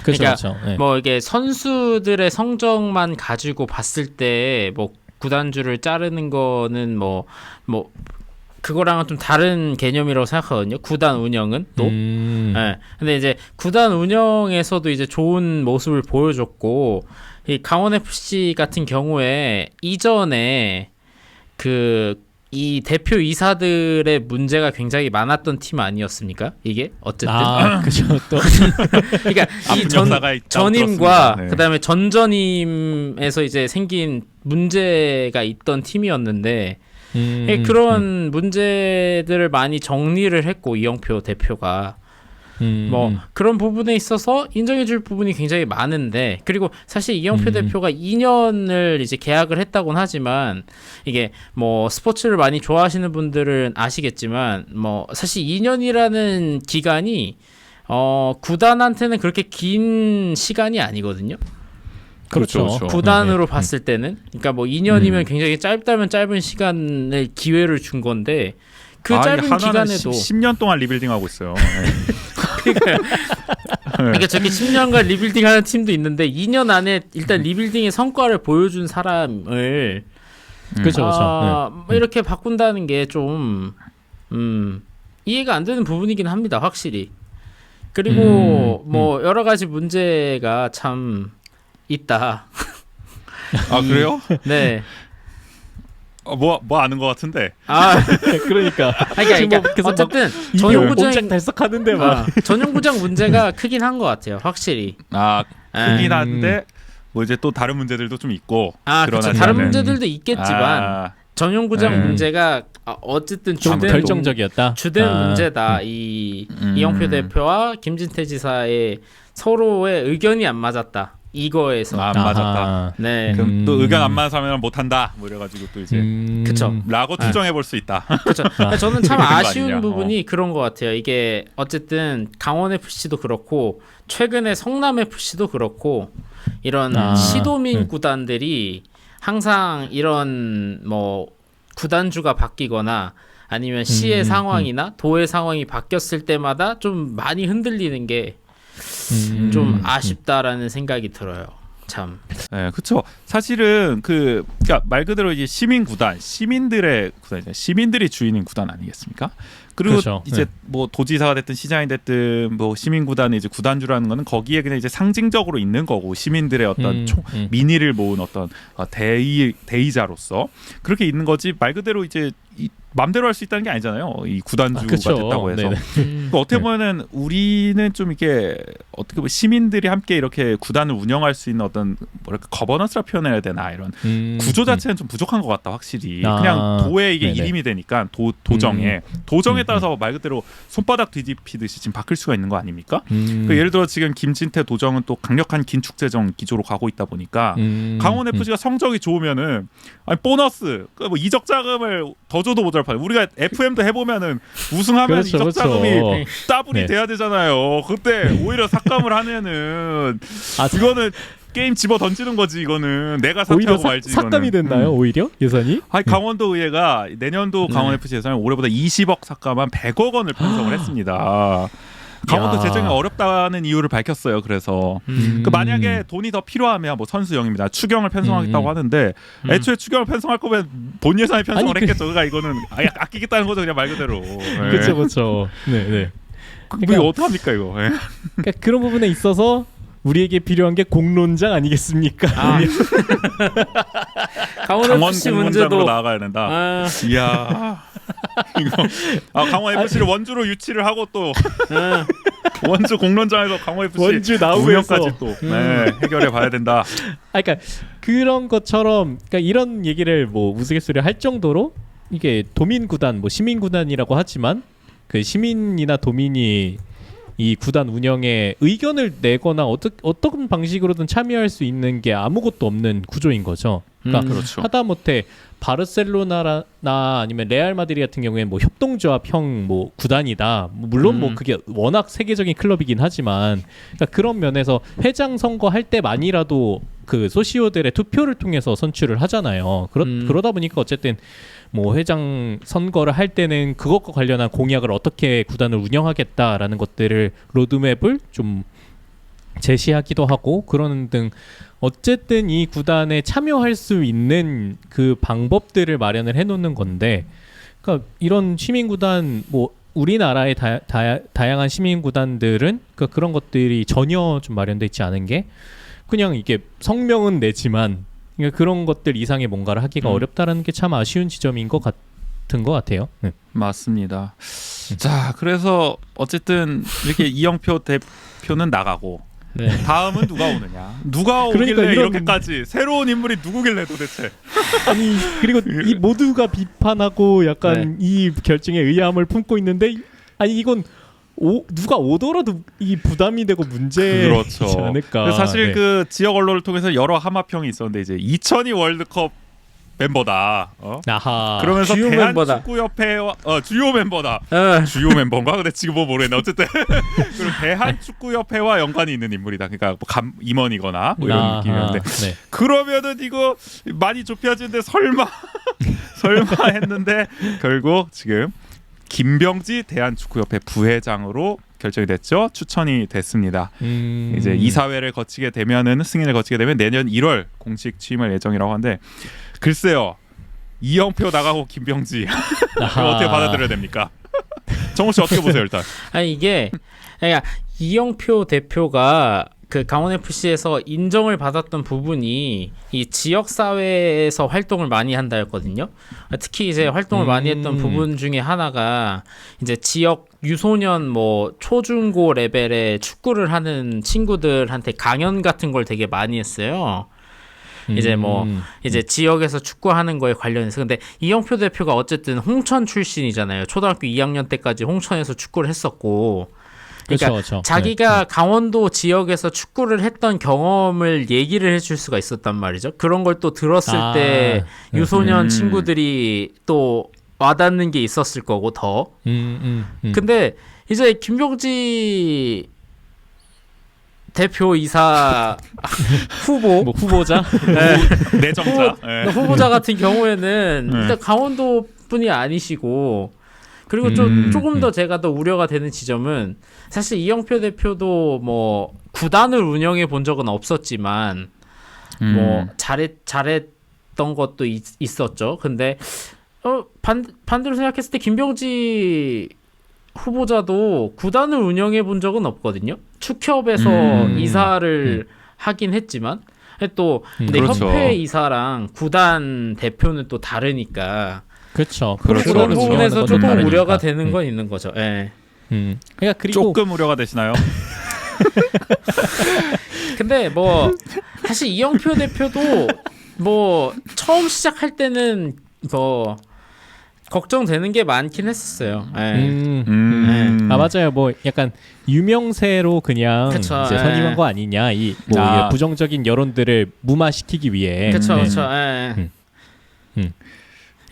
그렇죠. 네. 뭐 이게 선수들의 성적만 가지고 봤을 때 뭐 구단주를 자르는 거는 뭐 그거랑은 좀 다른 개념이라고 생각하거든요. 구단 운영은 또. 네. 근데 이제 구단 운영에서도 이제 좋은 모습을 보여줬고 이 강원 FC 같은 경우에 이전에 이 대표 이사들의 문제가 굉장히 많았던 팀 아니었습니까? 이게 어쨌든 그죠 또 그러니까 이 전임과 네. 그다음에 전전임에서 이제 생긴 문제가 있던 팀이었는데 그런 문제들을 많이 정리를 했고 이영표 대표가 뭐 그런 부분에 있어서 인정해줄 부분이 굉장히 많은데 그리고 사실 이영표 대표가 2년을 이제 계약을 했다고는 하지만 이게 뭐 스포츠를 많이 좋아하시는 분들은 아시겠지만 뭐 사실 2년이라는 기간이 구단한테는 그렇게 긴 시간이 아니거든요. 그렇죠. 구단으로 봤을 때는 그러니까 뭐 2년이면 굉장히 짧다면 짧은 시간을 기회를 준 건데 그 짧은 기간에도 10년 동안 리빌딩하고 있어요. 그러니까 저기 10년간 리빌딩하는 팀도 있는데 2년 안에 일단 리빌딩의 성과를 보여준 사람을 그렇죠. 이렇게 바꾼다는 게 좀 이해가 안 되는 부분이긴 합니다. 확실히. 그리고 뭐 여러 가지 문제가 참 있다. 그래요? 네. 뭐 아는 것 같은데. 그러니까 어쨌든 전용구장 달석하는데 막 전용구장 문제가 크긴 한 것 같아요. 확실히. 크긴 한데 뭐 이제 또 다른 문제들도 좀 있고. 그렇죠. 다른 문제들도 있겠지만 전용구장 문제가 어쨌든 결정적이었다. 주된 문제다. 이영표 대표와 김진태 지사의 서로의 의견이 안 맞았다. 이거에서 안 맞았다. 네. 그럼 또 의견 안 맞는 사람은 못한다. 뭐 이래가지고 또 이제 라고 추정해 볼 수 있다. 그렇죠. 저는 참 아쉬운 부분이 그런 것 같아요. 이게 어쨌든 강원 FC도 그렇고 최근에 성남 FC도 그렇고 이런 시도민 구단들이 항상 이런 뭐 구단주가 바뀌거나 아니면 시의 상황이나 도의 상황이 바뀌었을 때마다 좀 많이 흔들리는 게 좀 아쉽다라는 생각이 들어요. 참. 네, 그렇죠. 사실은 그러니까 말 그대로 이제 시민 구단, 시민들의 구단이죠. 시민들이 주인인 구단 아니겠습니까? 그리고 그렇죠. 이제 네. 뭐 도지사가 됐든 시장이 됐든 뭐 시민 구단의 이제 구단주라는 거는 거기에 그냥 이제 상징적으로 있는 거고 시민들의 어떤 민의를 모은 어떤 대의자로서 그렇게 있는 거지 말 그대로 이제 맘대로 할 수 있다는 게 아니잖아요. 이 구단주가 그쵸. 됐다고 해서. 네네. 그러니까 어떻게 보면은 우리는 좀 이게 어떻게 보면 시민들이 함께 이렇게 구단을 운영할 수 있는 어떤 뭐랄까 거버넌스라 표현해야 되나 이런 구조 자체는 좀 부족한 것 같다 확실히. 아, 그냥 도에 이게 네네. 이름이 되니까 도정에 따라서 말 그대로 손바닥 뒤집히듯이 지금 바뀔 수가 있는 거 아닙니까? 그 예를 들어 지금 김진태 도정은 또 강력한 긴축재정 기조로 가고 있다 보니까 강원 FC가 성적이 좋으면은 아니 보너스 뭐 이적 자금을 더 줘도 모자랄 판. 우리가 FM도 해보면은 우승하면 그렇죠, 이적 자금이 그렇죠. 더블이 네. 돼야 되잖아요. 그때 오히려 삭감을 하면은 이거는 게임 집어 던지는 거지. 이거는 내가 오히려 사퇴하고 알지. 삭감이 이거는. 됐나요? 오히려 예산이? 아니 강원도 의회가 내년도 강원 FC 예산을 올해보다 20억 삭감한 100억 원을 편성을 했습니다. 강원도 야. 재정이 어렵다는 이유를 밝혔어요. 그래서 그 만약에 돈이 더 필요하면 뭐 선수영입니다. 추경을 편성하겠다고 하는데 애초에 추경을 편성할 거면 본 예산에 편성을 아니, 했겠죠. 그러니까 이거는 아끼겠다는 거죠. 그냥 말 그대로. 네. 그렇죠, 그렇죠. 네, 네. 이거 어떡합니까 이거. 네. 그러니까 그런 부분에 있어서 우리에게 필요한 게 공론장 아니겠습니까? 강원 강원 FC 공론장으로 문제도 나아가야 된다. 이야. 이거 강원 FC를 원주로 유치를 하고 또 원주 공론장에서 강원 FC 원주 나우에서. 운영까지 또 해결해 봐야 된다. 그러니까 그런 것처럼 그러니까 이런 얘기를 뭐 우스갯소리 할 정도로 이게 도민 구단, 뭐 시민 구단이라고 하지만 그 시민이나 도민이 이 구단 운영에 의견을 내거나 어떤 방식으로든 참여할 수 있는 게 아무것도 없는 구조인 거죠. 그러니까 그렇죠. 하다못해 바르셀로나나 아니면 레알 마드리드 같은 경우에는 뭐 협동조합형 뭐 구단이다. 물론 뭐 그게 워낙 세계적인 클럽이긴 하지만 그러니까 그런 면에서 회장 선거할 때만이라도 그 소시오들의 투표를 통해서 선출을 하잖아요. 그러다 보니까 어쨌든 뭐 회장 선거를 할 때는 그것과 관련한 공약을 어떻게 구단을 운영하겠다라는 것들을 로드맵을 좀 제시하기도 하고 그러는 등 어쨌든 이 구단에 참여할 수 있는 그 방법들을 마련을 해놓는 건데, 그러니까 이런 시민구단 뭐 우리나라의 다양한 시민구단들은 그러니까 그런 것들이 전혀 좀 마련돼 있지 않은 게 그냥 이게 성명은 내지만 그러니까 그런 것들 이상의 뭔가를 하기가 어렵다라는 게 참 아쉬운 지점인 것 같은 것 같아요. 네. 맞습니다. 자, 그래서 어쨌든 이렇게 이영표 대표는 나가고 네. 다음은 누가 오느냐? 누가 오길래 그러니까 이렇게까지 새로운 인물이 누구길래 도대체? 아니 그리고 이 모두가 비판하고 약간 이 결정에 의아함을 품고 있는데 아니 이건 누가 오더라도 이 부담이 되고 문제이지 그렇죠. 않을까. 사실 네. 그 지역 언론을 통해서 여러 하마평이 있었는데 이제 2002 월드컵 멤버다. 아하. 그러면서 주요 멤버다. 대한축구협회와 주요 멤버다. 주요 멤버인가? 근데 지금 뭐 모르겠네. 어쨌든 그리고 대한축구협회와 연관이 있는 인물이다. 그러니까 뭐 임원이거나 뭐 이런 느낌이었는데 네. 그러면은 이거 많이 좁혀지는데 설마 했는데 결국 지금 김병지 대한축구협회 부회장으로 결정이 됐죠. 추천이 됐습니다. 이제 이사회를 거치게 되면은 승인을 거치게 되면 내년 1월 공식 취임할 예정이라고 하는데 글쎄요. 이영표 나가고 김병지 이거 어떻게 받아들여야 됩니까? 정우 씨 어떻게 보세요 일단? 아니 이게 그러니까 이영표 대표가 그 강원 FC에서 인정을 받았던 부분이 이 지역 사회에서 활동을 많이 한다였거든요. 특히 이제 활동을 많이 했던 부분 중에 하나가 이제 지역 유소년 뭐 초중고 레벨의 축구를 하는 친구들한테 강연 같은 걸 되게 많이 했어요. 이제 뭐 이제 지역에서 축구하는 거에 관련해서. 근데 이영표 대표가 어쨌든 홍천 출신이잖아요. 초등학교 2학년 때까지 홍천에서 축구를 했었고, 그러니까 그렇죠. 자기가 강원도 지역에서 축구를 했던 경험을 얘기를 해줄 수가 있었단 말이죠. 그런 걸 또 들었을 때 유소년 친구들이 또 와닿는 게 있었을 거고 더. 근데 이제 김병지 대표 이사 후보 뭐 후보자 내정자 후보자 같은 경우에는 일단 강원도 분이 아니시고 그리고 조금 더 제가 더 우려가 되는 지점은 사실 이영표 대표도 뭐 구단을 운영해 본 적은 없었지만 뭐 잘했던 것도 있었죠. 근데 반대로 생각했을 때 김병지 후보자도 구단을 운영해 본 적은 없거든요. 축협에서 이사를 하긴 했지만 또 근데 그렇죠. 협회 이사랑 구단 대표는 또 다르니까 그렇죠. 그렇죠. 그런 그렇죠. 부분에서 그거는 조금 다르니까. 우려가 되는 건 있는 거죠. 예. 그러니까 그리고 조금 우려가 되시나요? 근데 뭐 사실 이영표 대표도 뭐 처음 시작할 때는 뭐 걱정되는 게 많긴 했었어요. 예. 아 맞아요. 뭐 약간 유명세로 그냥 그쵸, 이제 예. 선임한 거 아니냐 이 뭐 아. 부정적인 여론들을 무마시키기 위해. 그렇죠, 네. 그렇죠. 예.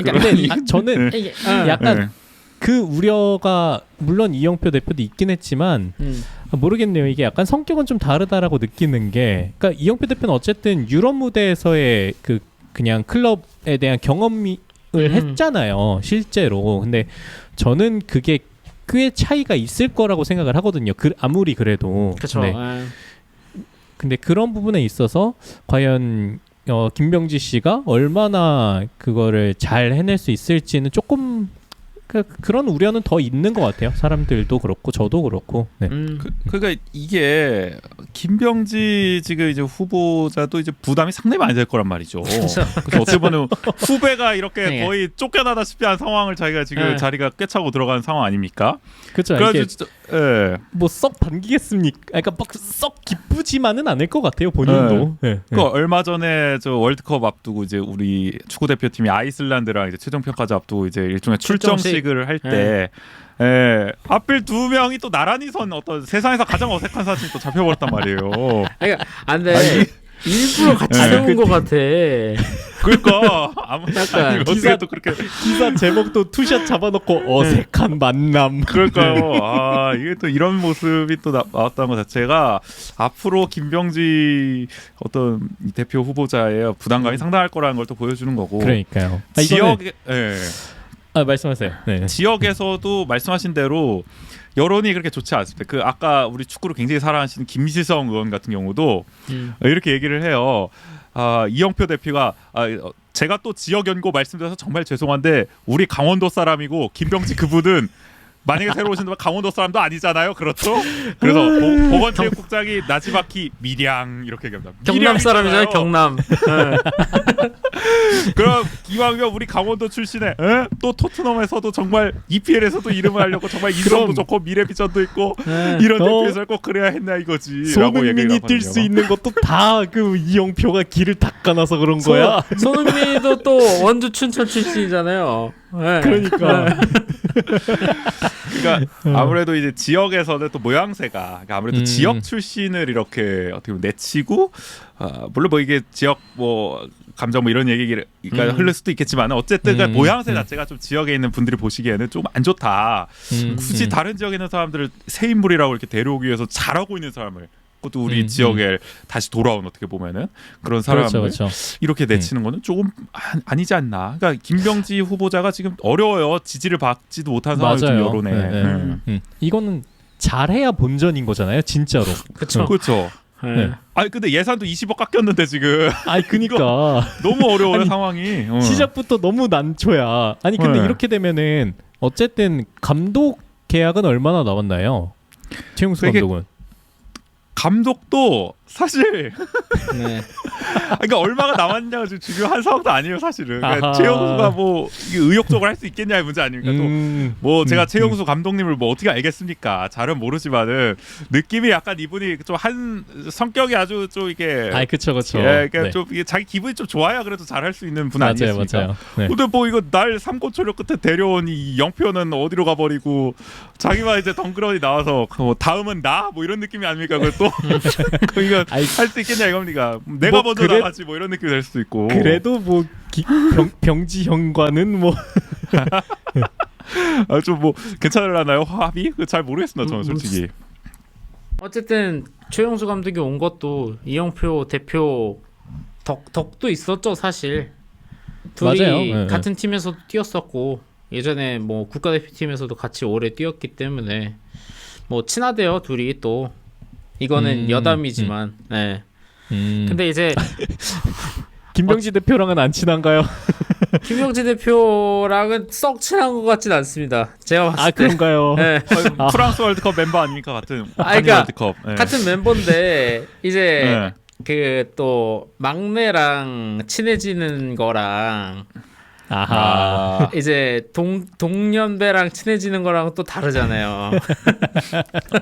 그러니까 근데 저는 이게 약간 네. 그 우려가 물론 이영표 대표도 있긴 했지만 모르겠네요. 이게 약간 성격은 좀 다르다라고 느끼는 게, 그러니까 이영표 대표는 어쨌든 유럽 무대에서의 그냥 클럽에 대한 경험을 했잖아요, 실제로. 근데 저는 그게 꽤 차이가 있을 거라고 생각을 하거든요. 아무리 그래도. 그렇죠. 근데 그런 부분에 있어서 과연 김병지 씨가 얼마나 그거를 잘 해낼 수 있을지는 조금 그런 우려는 더 있는 것 같아요. 사람들도 그렇고 저도 그렇고. 네. 그러니까 이게 김병지 지금 이제 후보자도 이제 부담이 상당히 많이 될 거란 말이죠. 그래서 어떻게 보면 후배가 이렇게 네. 거의 쫓겨나다시피 한 상황을 자기가 지금 네. 자리가 꿰차고 들어가는 상황 아닙니까? 그렇죠. 그래가지고 이게 진짜 예. 뭐 썩 반기겠습니까? 그러니까 썩 기쁘지만은 않을 것 같아요, 본인도. 네. 그 얼마 전에 저 월드컵 앞두고 이제 우리 축구 대표팀이 아이슬란드랑 이제 최종 평가전 앞두고 이제 일종의 출정식을 할 때 예, 하필 두 명이 또 나란히 선 어떤 세상에서 가장 어색한 사진이 또 잡혀버렸단 말이에요. 그러니까 안돼 일부러 같이 세운 것 같아. 그러니까 아무 약간 어떻게 또 그렇게 기사 제목도 투샷 잡아놓고 어색한 만남. 그럴까요? 아 이게 또 이런 모습이 또 나왔다는 것 자체가 앞으로 김병지 어떤 이 대표 후보자의 부담감이 상당할 거라는 걸 또 보여주는 거고. 그러니까요. 지역에 예. 말씀하세요. 네. 지역에서도 말씀하신 대로 여론이 그렇게 좋지 않습니다. 그 아까 우리 축구를 굉장히 사랑하시는 김시성 의원 같은 경우도 이렇게 얘기를 해요. 이영표 대표가 제가 또 지역 연고 말씀드려서 정말 죄송한데 우리 강원도 사람이고 김병지 그분은 만약에 새로 오신다면 강원도 사람도 아니잖아요. 그렇죠? 그래서 보건체육국장이 나지바키 밀양 이렇게 얘기합니다. 경남 사람이잖아요. 경남. 그럼 이왕이면 우리 강원도 출신에 또 토트넘에서도 정말 EPL에서도 이름을 하려고 정말 인성도 좋고 미래 비전도 있고 이런 대표에서 꼭 그래야 했나 이거지. 손흥민이 뛸 수 있는 것도 다 그 이영표가 길을 닦아놔서 그런 거야. 손흥민도 또 원주 춘천 출신이잖아요. 네. 그러니까. 그러니까 아무래도 이제 지역에서는 또 모양새가 그러니까 아무래도 지역 출신을 이렇게 어떻게 보면 내치고 물론 뭐 이게 지역 뭐 감정 뭐 이런 얘기가 흐를 수도 있겠지만 어쨌든 그러니까 모양새 자체가 좀 지역에 있는 분들이 보시기에는 좀 안 좋다. 굳이 다른 지역에 있는 사람들을 새 인물이라고 이렇게 데려오기 위해서 잘하고 있는 사람을 그것도 우리 지역에 다시 돌아온 어떻게 보면은 그런 사람을 그렇죠. 이렇게 내치는 거는 조금 아니지 않나. 그러니까 김병지 후보자가 지금 어려워요. 지지를 받지도 못한 상황이 좀 여론에. 이거는 잘해야 본전인 거잖아요, 진짜로. 그렇죠. 그렇죠. 네. 아니 근데 예산도 20억 깎였는데 지금 아니 그니까 너무 어려워요. 아니, 상황이. 시작부터 너무 난초야. 아니 근데 네. 이렇게 되면은 어쨌든 감독 계약은 얼마나 남았나요? 최용수 되게 감독은. 감독도 사실 네. 그러니까 얼마가 남았냐가 좀 중요한 상황도 아니에요 사실은. 그러니까 아하. 최영수가 뭐 이게 의욕적으로 할 수 있겠냐의 문제 아닙니까? 또 뭐 제가 최영수 감독님을 뭐 어떻게 알겠습니까? 잘은 모르지만은 느낌이 약간 이분이 좀 한 성격이 아주 좀 이게 그쵸. 예, 그러니까 네. 좀 이게 자기 기분이 좀 좋아야 그래도 잘할 수 있는 분 아니겠습니까? 맞아요. 네. 근데 뭐 이거 날 삼고초려 끝에 데려온 이 영표는 어디로 가버리고 자기만 이제 덩그러니 나와서 뭐 다음은 나 뭐 이런 느낌이 아닙니까? 그걸 또 이거 할 수 있겠냐 이겁니까? 내가 뭐 먼저 나가지 뭐 이런 느낌이 될 수도 있고. 그래도 뭐 병지 형과는 뭐 좀 뭐 괜찮을라나요 합의? 잘 모르겠습니다 저는 솔직히. 어쨌든 최용수 감독이 온 것도 이영표 대표 덕도 있었죠 사실. 둘이 맞아요. 네, 같은 팀에서도 뛰었었고 예전에 뭐 국가대표팀에서도 같이 오래 뛰었기 때문에 뭐 친하대요 둘이 또 이거는 여담이지만 네. 근데 이제 김병지 대표랑은 안 친한가요? 김병지 대표랑은 썩 친한 것 같진 않습니다. 제가 봤을 때. 그런가요? 네. 프랑스 월드컵 멤버 아닙니까 같은 한일 그러니까 월드컵. 네. 같은 멤버인데 이제 네. 그 또 막내랑 친해지는 거랑 아하. 이제 동년배랑 친해지는 거랑 또 다르잖아요.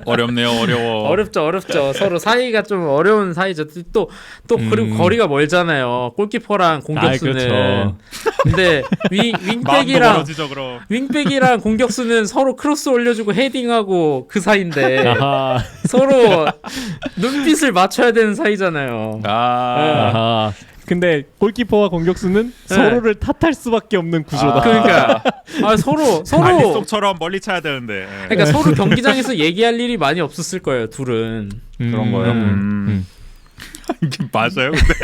어렵네요, 어려워. 어렵죠. 서로 사이가 좀 어려운 사이죠. 또 그리고 거리가 멀잖아요. 골키퍼랑 공격수는. 그렇죠. 근데 마음도 멀어지죠, 그럼. 윙백이랑 공격수는 서로 크로스 올려주고 헤딩하고 그 사이인데 아하. 서로 눈빛을 맞춰야 되는 사이잖아요. 아하. 근데 골키퍼와 공격수는 서로를 탓할 수밖에 없는 구조다. 그러니까 서로 알리송처럼 멀리 차야 되는데. 그러니까 서로 경기장에서 얘기할 일이 많이 없었을 거예요. 둘은. 그런 거요. 이게 맞아요, 근데.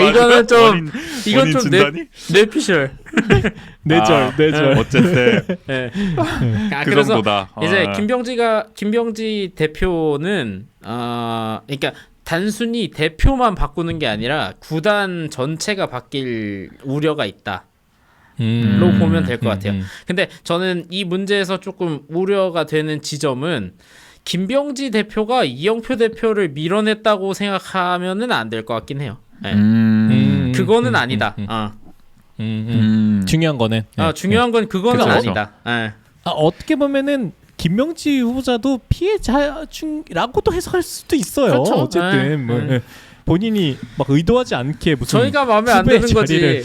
이거는 좀 이건 원인 좀 진단이? 뇌피셜. 뇌절. 어쨌든 네. 그 그래서 정도다. 이제 김병지 대표는 그러니까 단순히 대표만 바꾸는 게 아니라 구단 전체가 바뀔 우려가 있다. 로 보면 될 것 같아요. 근데 저는 이 문제에서 조금 우려가 되는 지점은 김병지 대표가 이영표 대표를 밀어냈다고 생각하면은 안 될 것 같긴 해요. 네. 그거는 아니다. 중요한 거는. 중요한 건 그거는 그쵸, 아니다. 네. 어떻게 보면은 김명지 후보자도 피해자라고도 해석할 수도 있어요. 그렇죠. 어쨌든 뭐, 본인이 막 의도하지 않게 무슨 저희가 마음에 안 후배 드는 거지. 자리를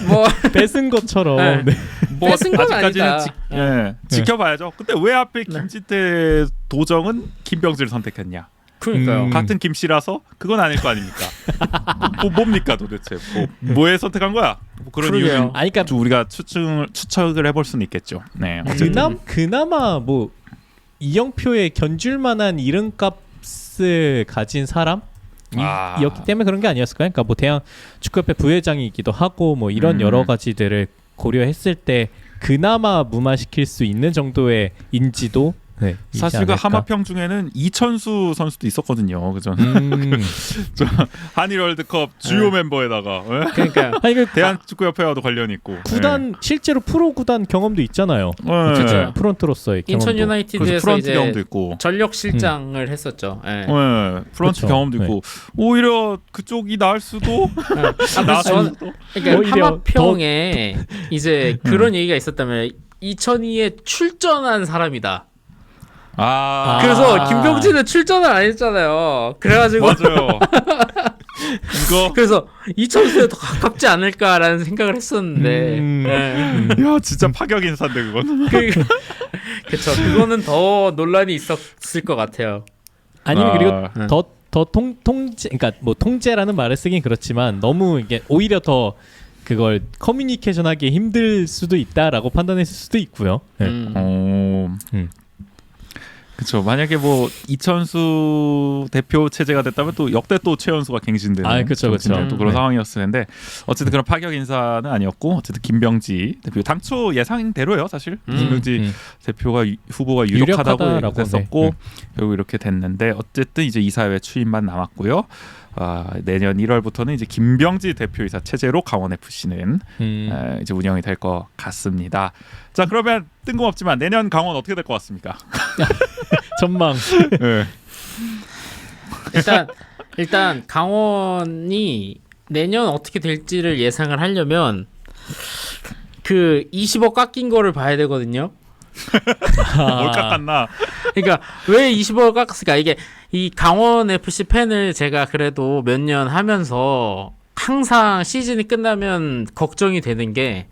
뭐 뺏은 것처럼. 네. 뭐 뺏은 건 아직까지는 아니다. 지켜봐야죠. 근데 왜 앞에 김지태 도정은 김병지를 선택했냐? 그러니까요. 같은 김씨라서 그건 아닐 거 아닙니까? 뭡니까 도대체? 뭐에 선택한 거야? 뭐 그런 그러게요. 이유는 아니, 그러니까 우리가 추측을 해볼 수는 있겠죠. 네. 어쨌든. 그나마 뭐 이영표에 견줄 만한 이름값을 가진 사람이었기 때문에 그런 게 아니었을까요? 그러니까 뭐 대한 축구협회 부회장이기도 하고 뭐 이런 여러 가지들을 고려했을 때 그나마 무마시킬 수 있는 정도의 인지도. 네, 사실 그 하마평 중에는 이천수 선수도 있었거든요. 그죠? 한일 월드컵 주요 멤버에다가. 그러니까 아니 그 대한축구협회와도 관련이 있고. 구단 실제로 프로 구단 경험도 있잖아요. 네. 프런트로서의 경험도. 인천 유나이티드에서 프런트 이제 경험도 있고. 전력 실장을 했었죠. 네. 프런트 그쵸. 경험도 네. 있고. 오히려 그쪽이 나을 수도. 그래서 저는 그러니까 오히려 하마평에 이제 그런 얘기가 있었다면 2002에 출전한 사람이다. 그래서 김병지는 출전을 안 했잖아요. 그래가지고 맞아요. 이거 그래서 이천수에 더 가깝지 않을까라는 생각을 했었는데 네. 야 진짜 파격 인사인데 그건. 그쵸. 그거는 더 논란이 있었을 것 같아요. 아니면 그리고 더 통제, 그러니까 뭐 통제라는 말을 쓰긴 그렇지만 너무 이게 오히려 더 그걸 커뮤니케이션하기 힘들 수도 있다라고 판단했을 수도 있고요. 그렇죠. 만약에 뭐 이천수 대표 체제가 됐다면 또 역대 또 최연수가 갱신되는 그쵸. 또 그런 상황이었을 텐데 어쨌든 그런 파격 인사는 아니었고 어쨌든 김병지 대표 당초 예상대로예요 사실. 김병지 대표가 후보가 유력하다고 했었고 결국 이렇게 됐는데 어쨌든 이제 이사회 취임만 남았고요. 내년 1월부터는 이제 김병지 대표이사 체제로 강원 FC는 이제 운영이 될 것 같습니다. 자 그러면 뜬금없지만 내년 강원 어떻게 될 것 같습니까? 전망. 네. 일단 강원이 내년 어떻게 될지를 예상을 하려면 그 20억 깎인 거를 봐야 되거든요. 뭘 깎았나? 그러니까 왜 20억을 깎았을까? 이게 이 강원 FC 팬을 제가 그래도 몇 년 하면서 항상 시즌이 끝나면 걱정이 되는 게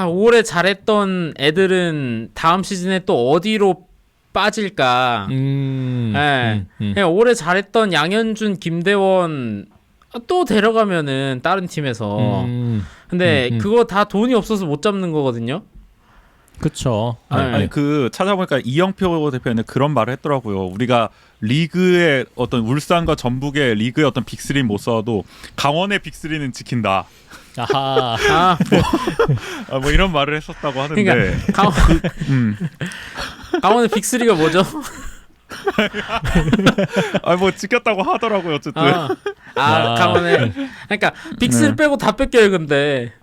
올해 잘했던 애들은 다음 시즌에 또 어디로 빠질까? 그냥 올해 잘했던 양현준, 김대원 또 데려가면은 다른 팀에서 근데 그거 다 돈이 없어서 못 잡는 거거든요. 그쵸. 아니 그 찾아보니까 이영표 대표는 그런 말을 했더라고요. 우리가 리그의 어떤 울산과 전북의 리그의 어떤 빅3는 못 써도 강원의 빅3는 지킨다. 아하. 뭐 이런 말을 했었다고 하는데. 그러니까 강원의 빅3가 뭐죠? 뭐 지켰다고 하더라고요. 어쨌든. 강원의 그러니까 빅3 빼고 다 뺏겨요. 근데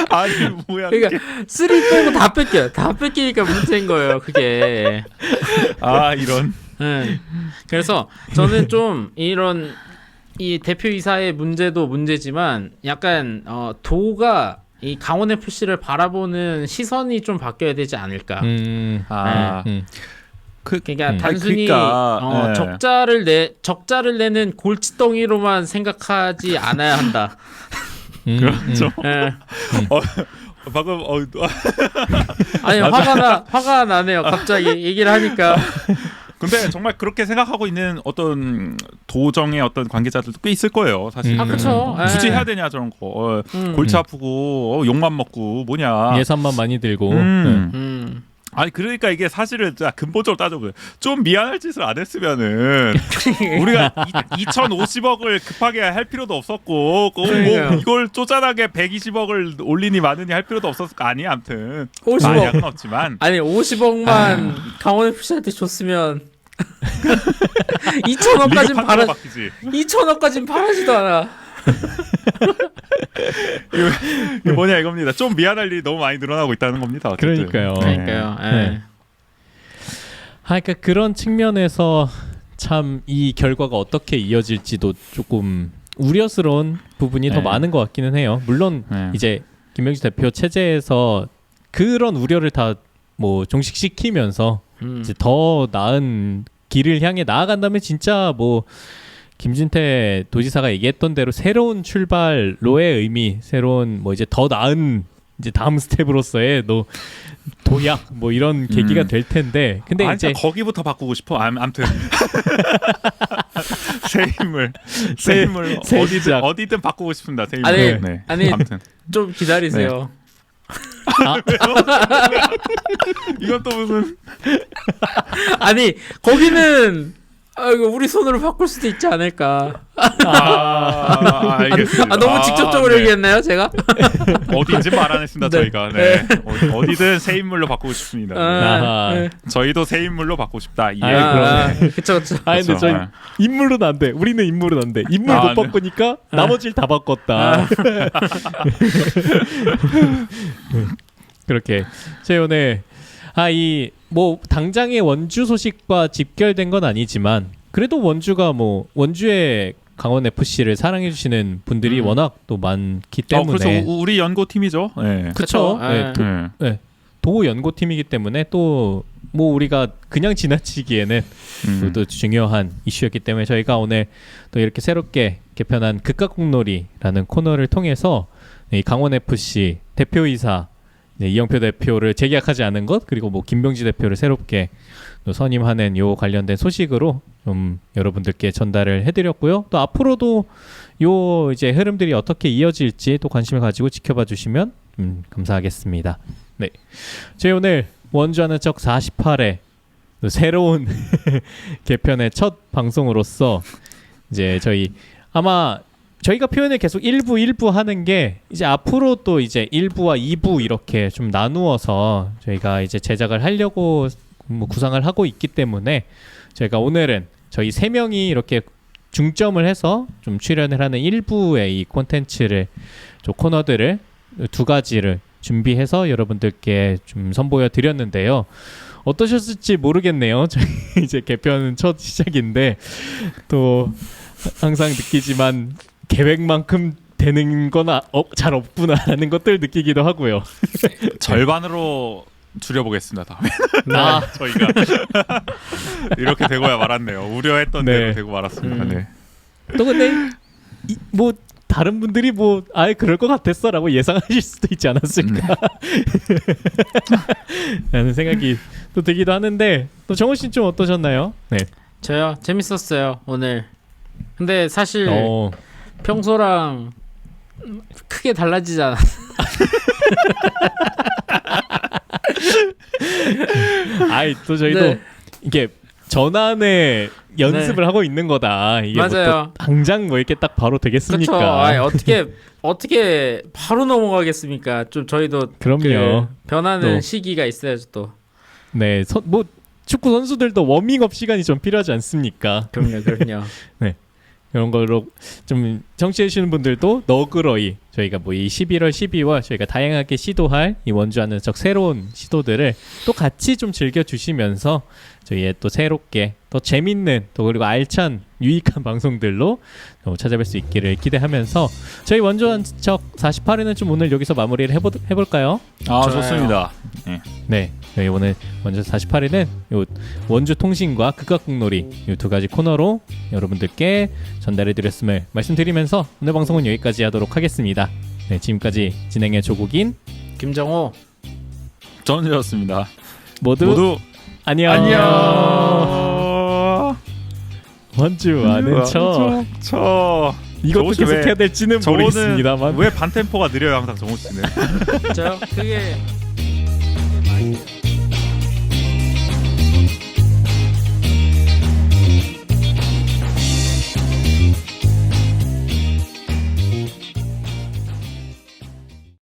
아니 뭐야. 그러니까 3 빼고 다 뺏겨. 다 뺏기니까 문제인 거예요. 그게. 이런. 네. 그래서 저는 좀 이런 이 대표이사의 문제도 문제지만 약간 도가 이 강원 FC를 바라보는 시선이 좀 바뀌어야 되지 않을까. 그러니까 단순히 그러니까, 적자를 내는 골칫덩이로만 생각하지 않아야 한다. 그렇죠. 방금 아니 화가 나네요. 갑자기 얘기를 하니까. 근데 정말 그렇게 생각하고 있는 어떤 도정의 어떤 관계자들도 꽤 있을 거예요. 사실. 그렇죠. 굳이 해야 되냐 저런 거. 골치 아프고 욕만 먹고 뭐냐. 예산만 많이 들고. 아니 그러니까 이게 사실은 근본적으로 따져보면 좀 미안할 짓을 안 했으면은 우리가 2,050억을 급하게 할 필요도 없었고 뭐 이걸 쪼잔하게 120억을 올리니 마느니 할 필요도 없었을 거 아니야. 아무튼 50억 약은 없지만 50억만 강원 FC한테 줬으면 2,000억까지는 바라지도 않아. 이거 뭐냐 이겁니다. 좀 미안할 일이 너무 많이 늘어나고 있다는 겁니다. 어쨌든. 그러니까요. 네. 그러니까 그런 측면에서 참 이 결과가 어떻게 이어질지도 조금 우려스러운 부분이 더 많은 것 같기는 해요. 물론 이제 김명주 대표 체제에서 그런 우려를 다 뭐 종식시키면서 이제 더 나은 길을 향해 나아간다면 진짜 뭐 김진태 도지사가 얘기했던 대로 새로운 출발로의 의미, 새로운 뭐 이제 더 나은 이제 다음 스텝으로서의 도약 뭐 이런 계기가 될 텐데. 근데 이제 거기부터 바꾸고 싶어. 아무튼 새 인물 어디든 바꾸고 싶습니다. 새 인물. 아니 아무튼 좀 기다리세요. 이건 또 무슨 아니 거기는 우리 손으로 바꿀 수도 있지 않을까. 알겠습니다. 너무 직접적으로 얘기했나요, 제가? 어디인지 말 안 했습니다. 저희가 어디든 새 인물로 바꾸고 싶습니다. 저희도 새 인물로 바꾸고 싶다. 그쵸. 근데 저희 인물로는 안 돼. 우리는 인물은 안 돼. 인물 못 바꾸니까 나머지를 다 바꿨다. 그렇게 저희 오늘 뭐 당장의 원주 소식과 직결된 건 아니지만 그래도 원주의 강원 FC를 사랑해 주시는 분들이 워낙 또 많기 때문에 그렇죠. 우리 연고팀이죠. 그렇죠. 도 연고팀이기 때문에 또 뭐 우리가 그냥 지나치기에는 또 중요한 이슈였기 때문에 저희가 오늘 또 이렇게 새롭게 개편한 극과 공놀이라는 코너를 통해서 이 강원 FC 대표이사 이영표 대표를 재계약하지 않은 것, 그리고 뭐 김병지 대표를 새롭게 또 선임하는 요 관련된 소식으로 좀 여러분들께 전달을 해드렸고요. 또 앞으로도 요 이제 흐름들이 어떻게 이어질지 또 관심을 가지고 지켜봐 주시면 감사하겠습니다. 네, 저희 오늘 원주하는 척 48회 새로운 개편의 첫 방송으로서 이제 저희가 표현을 계속 1부 하는 게 이제 앞으로 또 이제 1부와 2부 이렇게 좀 나누어서 저희가 이제 제작을 하려고 뭐 구상을 하고 있기 때문에 저희가 오늘은 저희 3명이 이렇게 중점을 해서 좀 출연을 하는 1부의 이 콘텐츠를 코너들을 2가지를 준비해서 여러분들께 좀 선보여 드렸는데요. 어떠셨을지 모르겠네요. 저희 이제 개편 첫 시작인데 또 항상 느끼지만 계획만큼 되는 건 잘 없구나라는 것들 느끼기도 하고요. 절반으로 줄여보겠습니다. 다음에 저희가 이렇게 되고야 말았네요. 우려했던 대로 되고 말았습니다. 또 근데 뭐 다른 분들이 뭐 아예 그럴 것 같았어라고 예상하실 수도 있지 않았을까 라는 생각이 또 들기도 하는데, 또 정우 씨는 좀 어떠셨나요? 네, 저요 재밌었어요 오늘. 근데 사실 평소랑 크게 달라지지 않았어요. 아이 또 저희도 네. 이게 전환에 연습을 하고 있는 거다. 이게 맞아요. 뭐또 당장 뭐 이렇게 딱 바로 되겠습니까? 그렇죠. 아이, 어떻게 바로 넘어가겠습니까? 좀 저희도 그럼요. 그 변하는 또. 시기가 있어야죠 또. 네, 뭐 축구 선수들도 워밍업 시간이 좀 필요하지 않습니까? 그럼요. 이런 걸로 좀 청취해 주시는 분들도 너그러이 저희가 뭐 이 11월, 12월 저희가 다양하게 시도할 이 원주하는 척 새로운 시도들을 또 같이 좀 즐겨 주시면서 저희의 또 새롭게 또 재밌는 또 그리고 알찬 유익한 방송들로 찾아뵐 수 있기를 기대하면서 저희 원주하는 척 48회는 좀 오늘 여기서 마무리를 해볼까요? 아 좋습니다. 네, 저희 오늘 원주 48회는 요 원주 통신과 극악국놀이 이 두 가지 코너로 여러분들께 전달해드렸음을 말씀드리면서 오늘 방송은 여기까지 하도록 하겠습니다. 네, 지금까지 진행의 조국인 김정호. 전주였습니다. 모두 안녕. 원주 아는 척. 이것도 정호 씨 계속 왜- 해야 될지는 저거는 모르겠습니다만 왜 반템포가 느려요 항상 정호 씨는? 그게